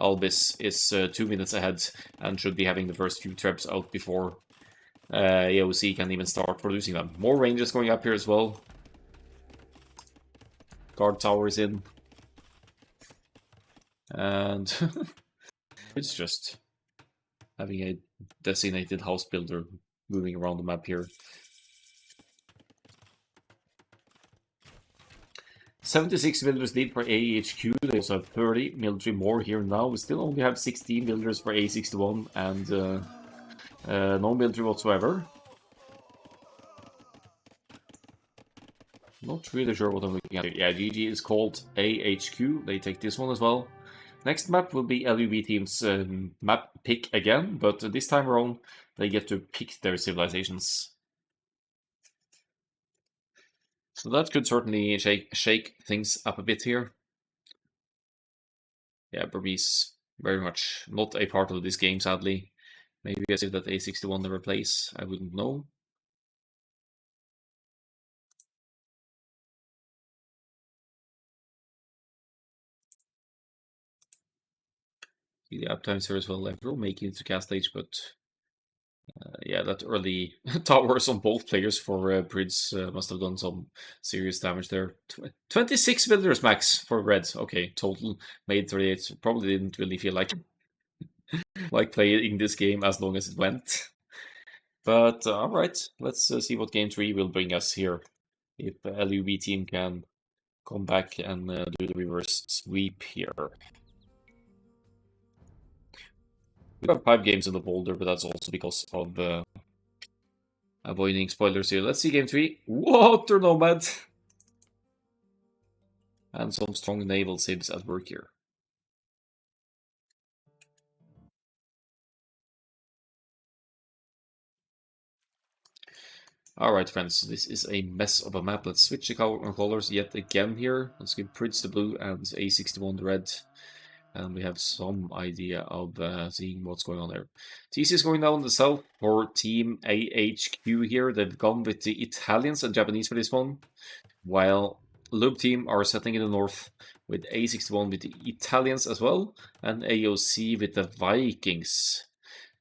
Speaker 1: Albis is 2 minutes ahead and should be having the first few Trebs out before AOC can even start producing them. More ranges going up here as well. Guard towers in. And it's just having a designated house builder moving around the map here. 76 villagers lead for AHQ. They also have 30 military more here now. We still only have 16 villagers for A61 and no military whatsoever. Not really sure what I'm looking at here. Yeah, GG is called AHQ. They take this one as well. Next map will be LUB team's map pick again, but this time around they get to pick their civilizations. So that could certainly shake things up a bit here. Yeah, Burmese very much not a part of this game, sadly. Maybe I say that A61 never plays, I wouldn't know. The uptimes here as well. Everyone making it to cast stage, but Yeah, that early towers on both players for Prince must have done some serious damage there. 26 villagers max for red. Okay, total made 38. Probably didn't really feel like playing this game as long as it went. But all right, let's see what game 3 will bring us here. If the LUB team can come back and do the reverse sweep here. We have 5 games in the folder, but that's also because of avoiding spoilers here. Let's see game 3. Water Nomad! And some strong naval sibs at work here. Alright friends, this is a mess of a map. Let's switch the colors yet again here. Let's give Prince the blue and A61 the red. And we have some idea of seeing what's going on there. TC is going down the south for Team AHQ here. They've gone with the Italians and Japanese for this one. While Lube team are settling in the north with A61 with the Italians as well. And AOC with the Vikings.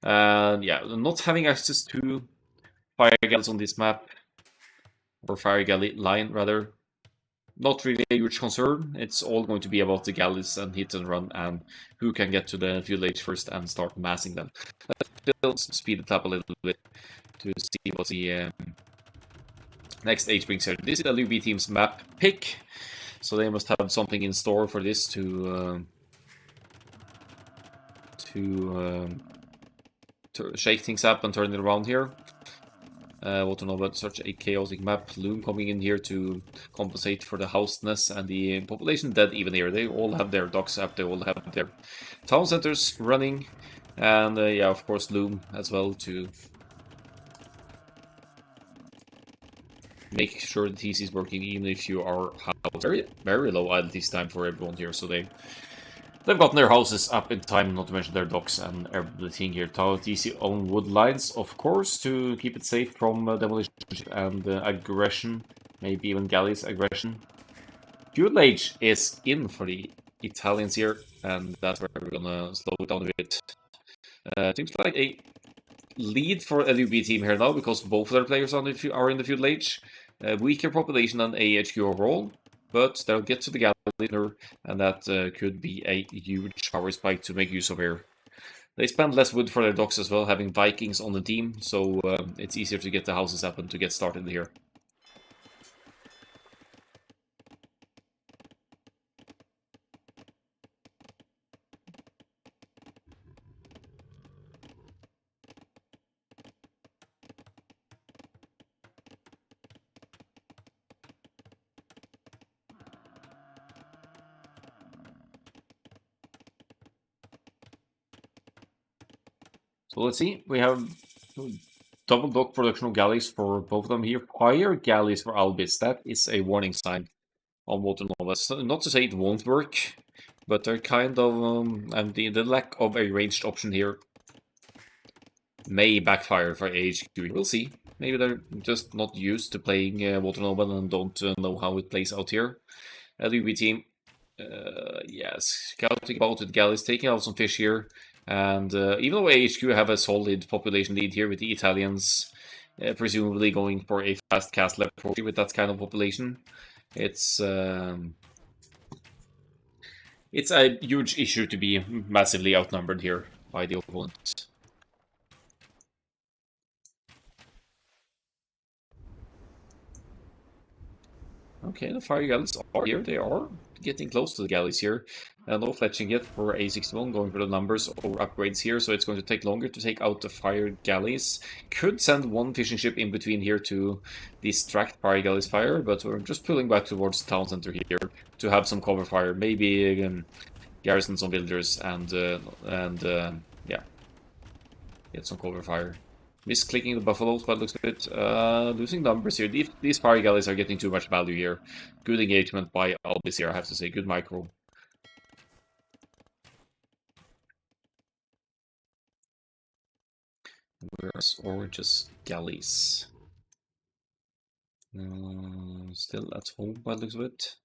Speaker 1: And yeah, not having access to fire galleys on this map, or fire galley line rather, not really a huge concern. It's all going to be about the galleys and hit and run and who can get to the fuel age first and start massing them. Let's speed it up a little bit to see what the next age brings here. This is the LUB team's map pick, so they must have something in store for this to shake things up and turn it around here. What to know about such a chaotic map. Loom coming in here to compensate for the houseness and the population dead even here. They all have their docks up, they all have their town centers running. And yeah, of course Loom as well to make sure the TC is working even if you are housed. Very, very low idleness time for everyone here, so they've gotten their houses up in time, not to mention their docks and everything here. TC own wood lines, of course, to keep it safe from demolition and aggression, maybe even galleys aggression. Fuel age is in for the Italians here, and that's where we're gonna slow it down a bit. Seems like a lead for LUB team here now, because both of their players are in the fuel age. Weaker population than AHQ overall, but they'll get to the galley later, and that could be a huge power spike to make use of here. They spend less wood for their docks as well, having Vikings on the team, so it's easier to get the houses up and to get started here. So let's see, we have double dock production of galleys for both of them here. Fire galleys for Albis, that is a warning sign on Water Novas. Not to say it won't work, but they're kind of, and the lack of a ranged option here may backfire for AHQ. We'll see. Maybe they're just not used to playing Water Nova and don't know how it plays out here. LUB team, yes, scouting about with galleys, taking out some fish here. And even though AHQ have a solid population lead here with the Italians, presumably going for a fast cast left with that kind of population, it's a huge issue to be massively outnumbered here by the opponent. Okay, the fire galleys are here. They are getting close to the galleys here. No fletching yet for A61, going for the numbers or upgrades here, so it's going to take longer to take out the fire galleys. Could send one fishing ship in between here to distract fire galleys fire, but we're just pulling back towards the town center here to have some cover fire. Maybe garrison some villagers and yeah, get some cover fire. Misclicking the buffaloes, but looks a bit losing numbers here. These fire galleys are getting too much value here. Good engagement by Albis here, I have to say. Good micro. Where's Orange's galleys? Still at home by the looks of it.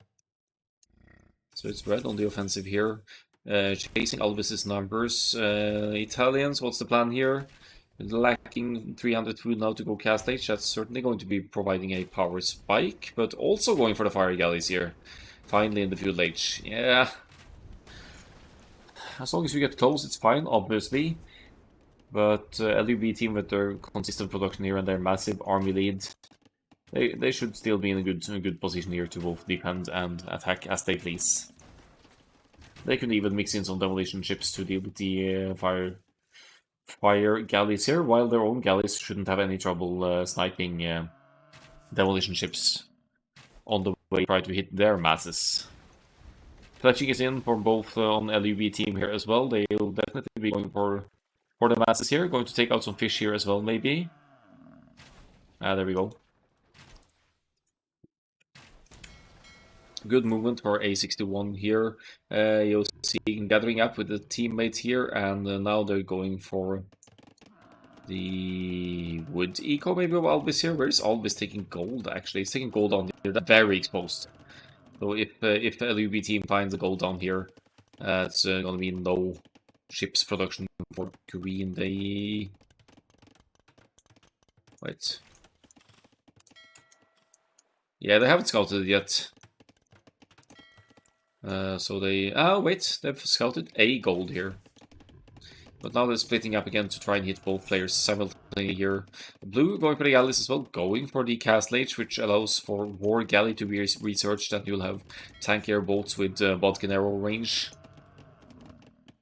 Speaker 1: So it's red on the offensive here. Chasing Albis's numbers. Italians, what's the plan here? Lacking 300 food now to go cast age. That's certainly going to be providing a power spike, but also going for the fire galleys here. Finally in the field age. Yeah. As long as you get close, it's fine, obviously. But LUB team with their consistent production here and their massive army lead, they should still be in a good position here to both defend and attack as they please. They can even mix in some demolition ships to deal with the fire galleys here, while their own galleys shouldn't have any trouble sniping demolition ships on the way to try to hit their masses. Fletching is in for both on LUB team here as well. They'll definitely be going for the masses here. Going to take out some fish here as well, maybe. There we go. Good movement for A61 here. You'll see gathering up with the teammates here, and now they're going for the wood eco maybe of Albis here. Where is Albis taking gold actually? He's taking gold on here. That's very exposed. So if the LUB team finds a gold down here, it's gonna be no ships production for Green. They wait. Yeah, they haven't scouted it yet. So they... wait, they've scouted a gold here. But now they're splitting up again to try and hit both players simultaneously here. Blue going for the galleys as well, going for the castle age, which allows for war galley to be researched, and you'll have tankier boats with Bodkin arrow range.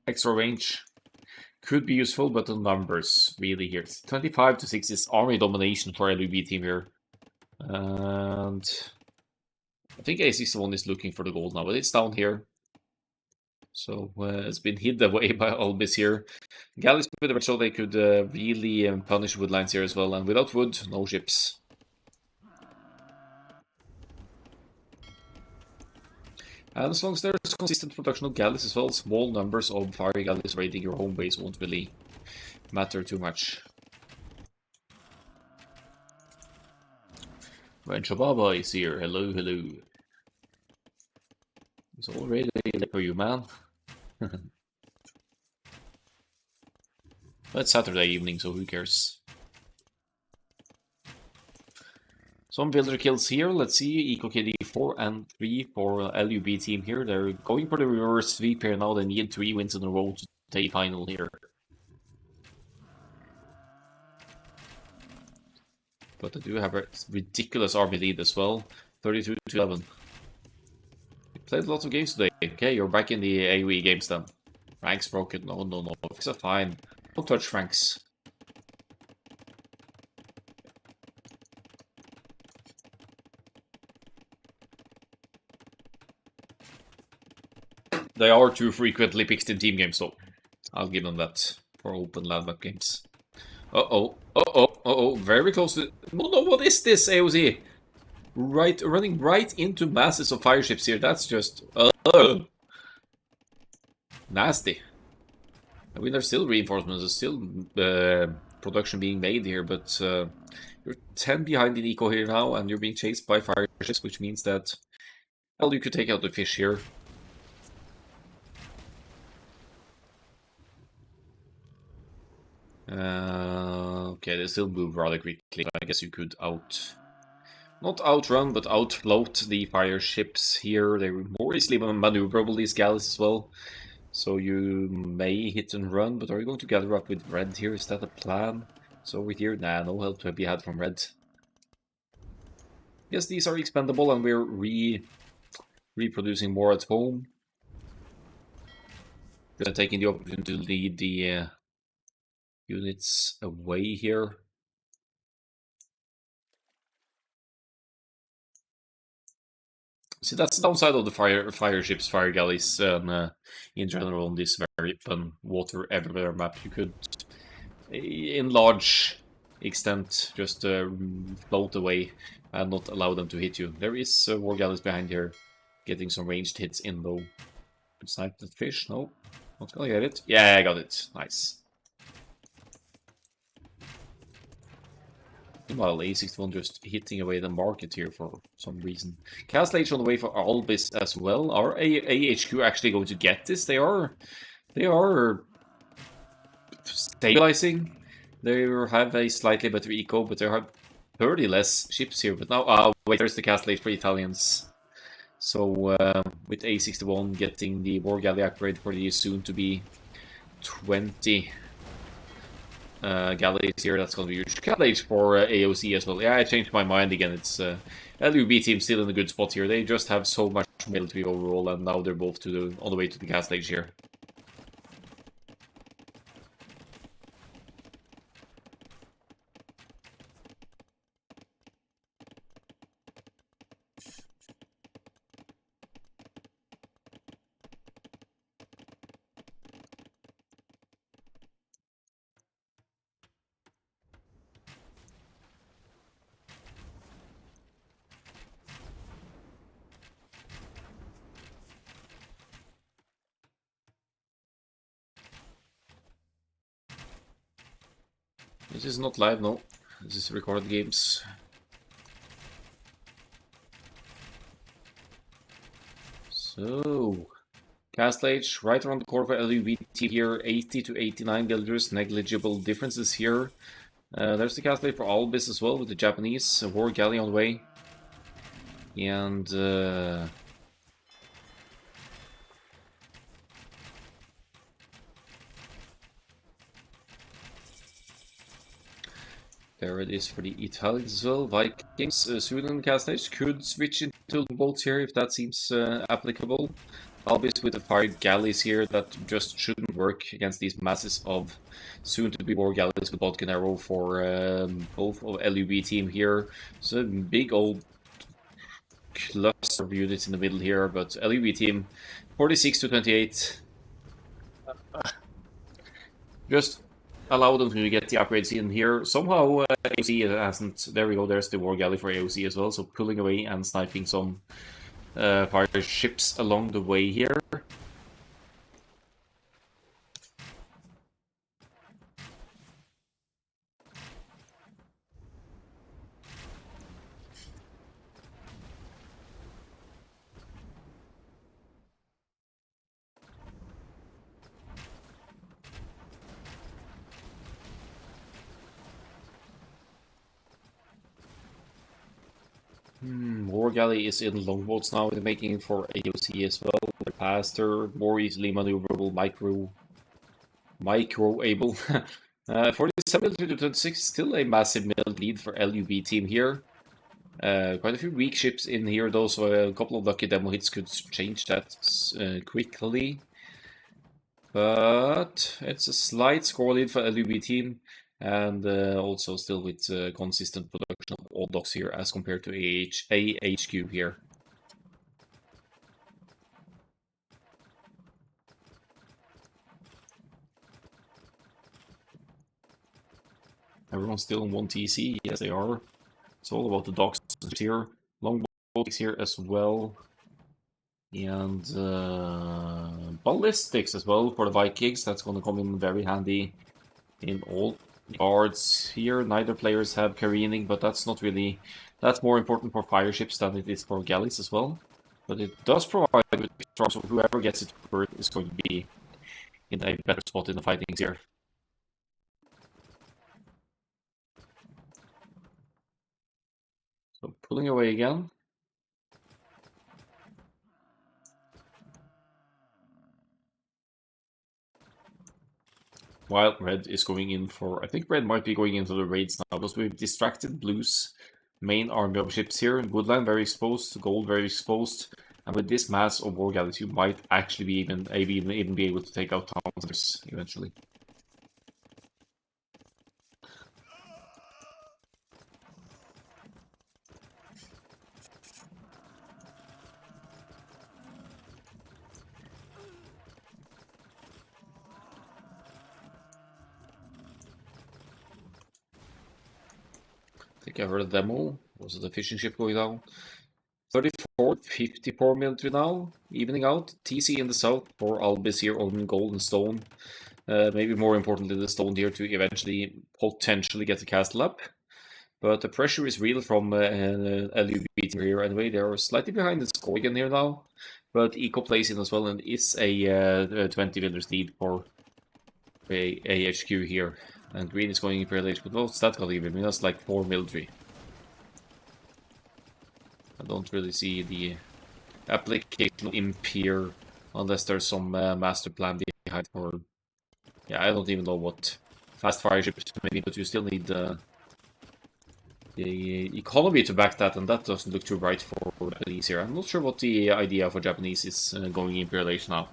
Speaker 1: Extra range. Could be useful, but the numbers really here. 25 to 6 is army domination for LUB team here. And I think A61 is looking for the gold now, but it's down here. So it's been hid away by Albis here. Galleys with the red, so they could really punish wood lines here as well. And without wood, no ships. And as long as there's consistent production of galleys as well, small numbers of fire galleys raiding your home base won't really matter too much. When Shababa is here, hello, hello. It's already late for you, man. It's Saturday evening, so who cares? Some builder kills here. Let's see, EcoKD 4 and 3 for LUB team here. They're going for the reverse sweep here now. They need 3 wins in a row to take final here. But they do have a ridiculous army lead as well. 32 to 11. You played lots of games today. Okay, you're back in the AOE games then. Frank's broken. No. Franks are fine. Don't touch Franks. They are too frequently picked in team games though. I'll give them that for open land map games. Uh-oh. Very close to... No, what is this, AOZ? Running right into masses of fire ships here. That's just... nasty. I mean, there's still reinforcements. There's still production being made here, but you're 10 behind in eco here now, and you're being chased by fire ships, which means that... Well, you could take out the fish here. Okay, they still move rather quickly. I guess you could not outrun, but outfloat the fire ships here. They're more easily maneuverable, these galleys as well. So you may hit and run, but are you going to gather up with red here? Is that a plan? So over here, nah, no help to be had from red. Yes, these are expendable, and we're reproducing more at home. Just taking the opportunity to lead the units away here. See, that's the downside of the fire ships, fire galleys, and in general on this very open water everywhere map. You could, in large extent, just float away and not allow them to hit you. There is war galleys behind here, getting some ranged hits in though. Snipe that fish? No, not gonna get it. Yeah, I got it. Nice. Meanwhile, A61 just hitting away the market here for some reason. Castle Age on the way for Albis as well. Are AHQ actually going to get this? They are stabilizing. They have a slightly better eco, but they have 30 less ships here. But now, wait, there's the Castle Age for Italians. So with A61 getting the War Galley upgrade for the soon-to-be 20 galleys here, that's going to be huge. Castle Age for AOC as well. Yeah, I changed my mind again. It's LUB team still in a good spot here. They just have so much military overall, and now they're both on the way to the Castle Age here. This is not live, no. This is recorded games. So, Castle Age, right around the corner for LUB team here, 80 to 89 builders, negligible differences here. There's the Castle Age for Albis as well, with the Japanese War Galley on the way. And there it is for the Italians as well. Vikings, soon in the Castle Age, could switch into boats here if that seems applicable. Albis with the fired galleys here, that just shouldn't work against these masses of soon-to-be war galleys with Bodkin Arrow for both of LUB team here. So big old cluster of units in the middle here, but LUB team 46 to 28. Just allow them to get the upgrades in here. Somehow AOC hasn't. There we go. There's the war galley for AOC as well. So pulling away and sniping some fire ships along the way here. War galley is in longboats now. They're making it for AOC as well. They're faster, more easily maneuverable, micro-able. 47 to 26, still a massive middle lead for LUB team here. Quite a few weak ships in here though, so a couple of lucky demo hits could change that quickly. But it's a slight score lead for LUB team, and also still with consistent production of all docks here as compared to AHQ here. Everyone's still on 1 TC, yes they are. It's all about the docks here. Longboats here as well. And ballistics as well for the Vikings. That's going to come in very handy in all yards here. Neither players have careening, but that's not really... That's more important for fire ships than it is for galleys as well. But it does provide good strong, so whoever gets it first is going to be in a better spot in the fightings here. So pulling away again. While red is going in for... I think red might be going into the raids now, because we've distracted blue's main army of ships here. Woodland very exposed, gold very exposed. And with this mass of war galleys, you might actually be even be able to take out towns eventually. I think I heard a demo. Was it a fishing ship going down? 34, 54 military now, evening out. TC in the south for Albis here on gold and stone. Maybe more importantly, the stone here to eventually potentially get the castle up. But the pressure is real from LUB here anyway. They're slightly behind the score again here now. But Eco plays in as well, and it's a 20 villagers lead for AHQ here. And green is going Imperial Age, but what's that gonna give me? That's like 4 military. I don't really see the application of Imp here, unless there's some master plan behind. Or yeah, I don't even know what fast fire ships maybe, but you still need the economy to back that, and that doesn't look too bright for Japanese here. I'm not sure what the idea for Japanese is going Imperial Age now.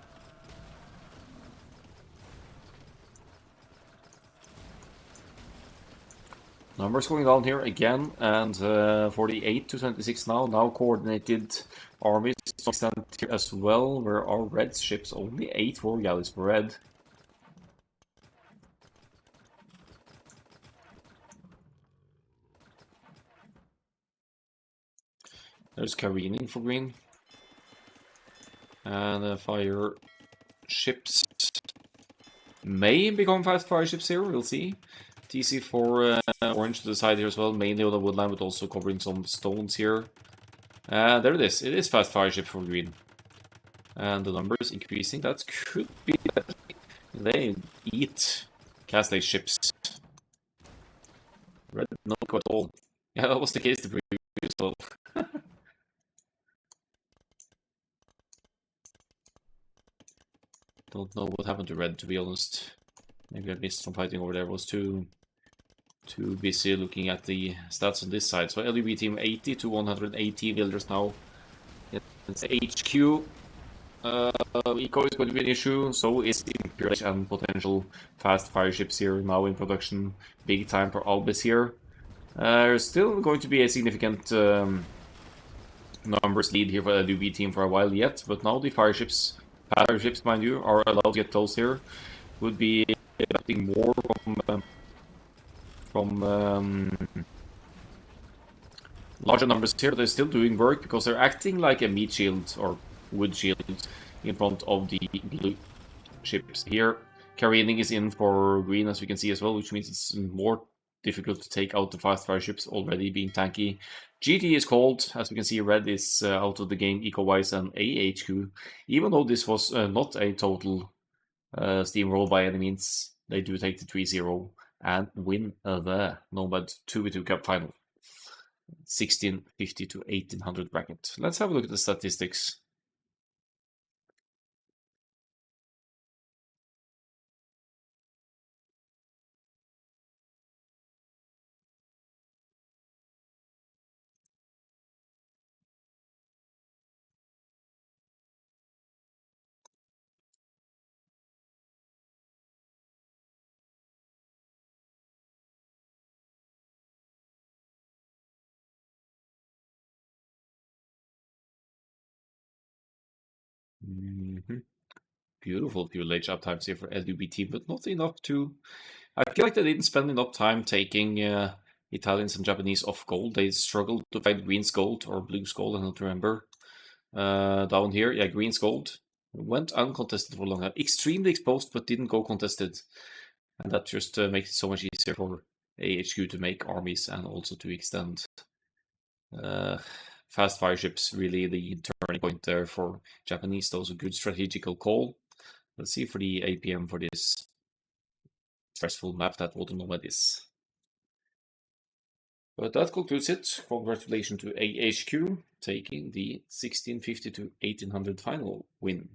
Speaker 1: Numbers going down here again, and 48 to 26 now. Now coordinated armies to extent here as well, where our red ships only 8 war galleys per red. There's careening for green. And fire ships may become fast fire ships here, we'll see. TC for orange to the side here as well, mainly on the woodland, but also covering some stones here. There it is fast fire ship for green. And the numbers increasing, that could be that they eat castle ships. Red not at all. Yeah, that was the case the previous level. Don't know what happened to red, to be honest. Maybe I missed some fighting over there. I was too busy looking at the stats on this side. So LUB team 80 to 180 villagers now. It's HQ. Eco is going to be an issue, so is Imperial and potential fast fire ships here now in production. Big time for Albus here. There's still going to be a significant numbers lead here for the LUB team for a while yet, but now the fire ships, mind you, are allowed to get close here. Would be expecting more from larger numbers here. They're still doing work because they're acting like a meat shield or wood shield in front of the blue ships here. Careening is in for green, as we can see as well, which means it's more difficult to take out the fast fire ships already being tanky. GT is called, as we can see. Red is out of the game eco-wise and AHQ. Even though this was not a total steamroll by any means, they do take the 3-0 and win the Nomad 2v2 Cup final. 1650 to 1800 bracket. Let's have a look at the statistics. Beautiful fuel age uptimes here for LUBT, but not enough to... I feel like they didn't spend enough time taking Italians and Japanese off gold. They struggled to find green's gold or blue's gold, I don't remember. Down here, yeah, green's gold. Went uncontested for a long time. Extremely exposed, but didn't go contested. And that just makes it so much easier for AHQ to make armies and also to extend fast fire ships. Really the turning point there for Japanese. That was a good strategical call. Let's see for the APM for this stressful map that Water Nomad is. But that concludes it. Congratulations to AHQ taking the 1650 to 1800 final win.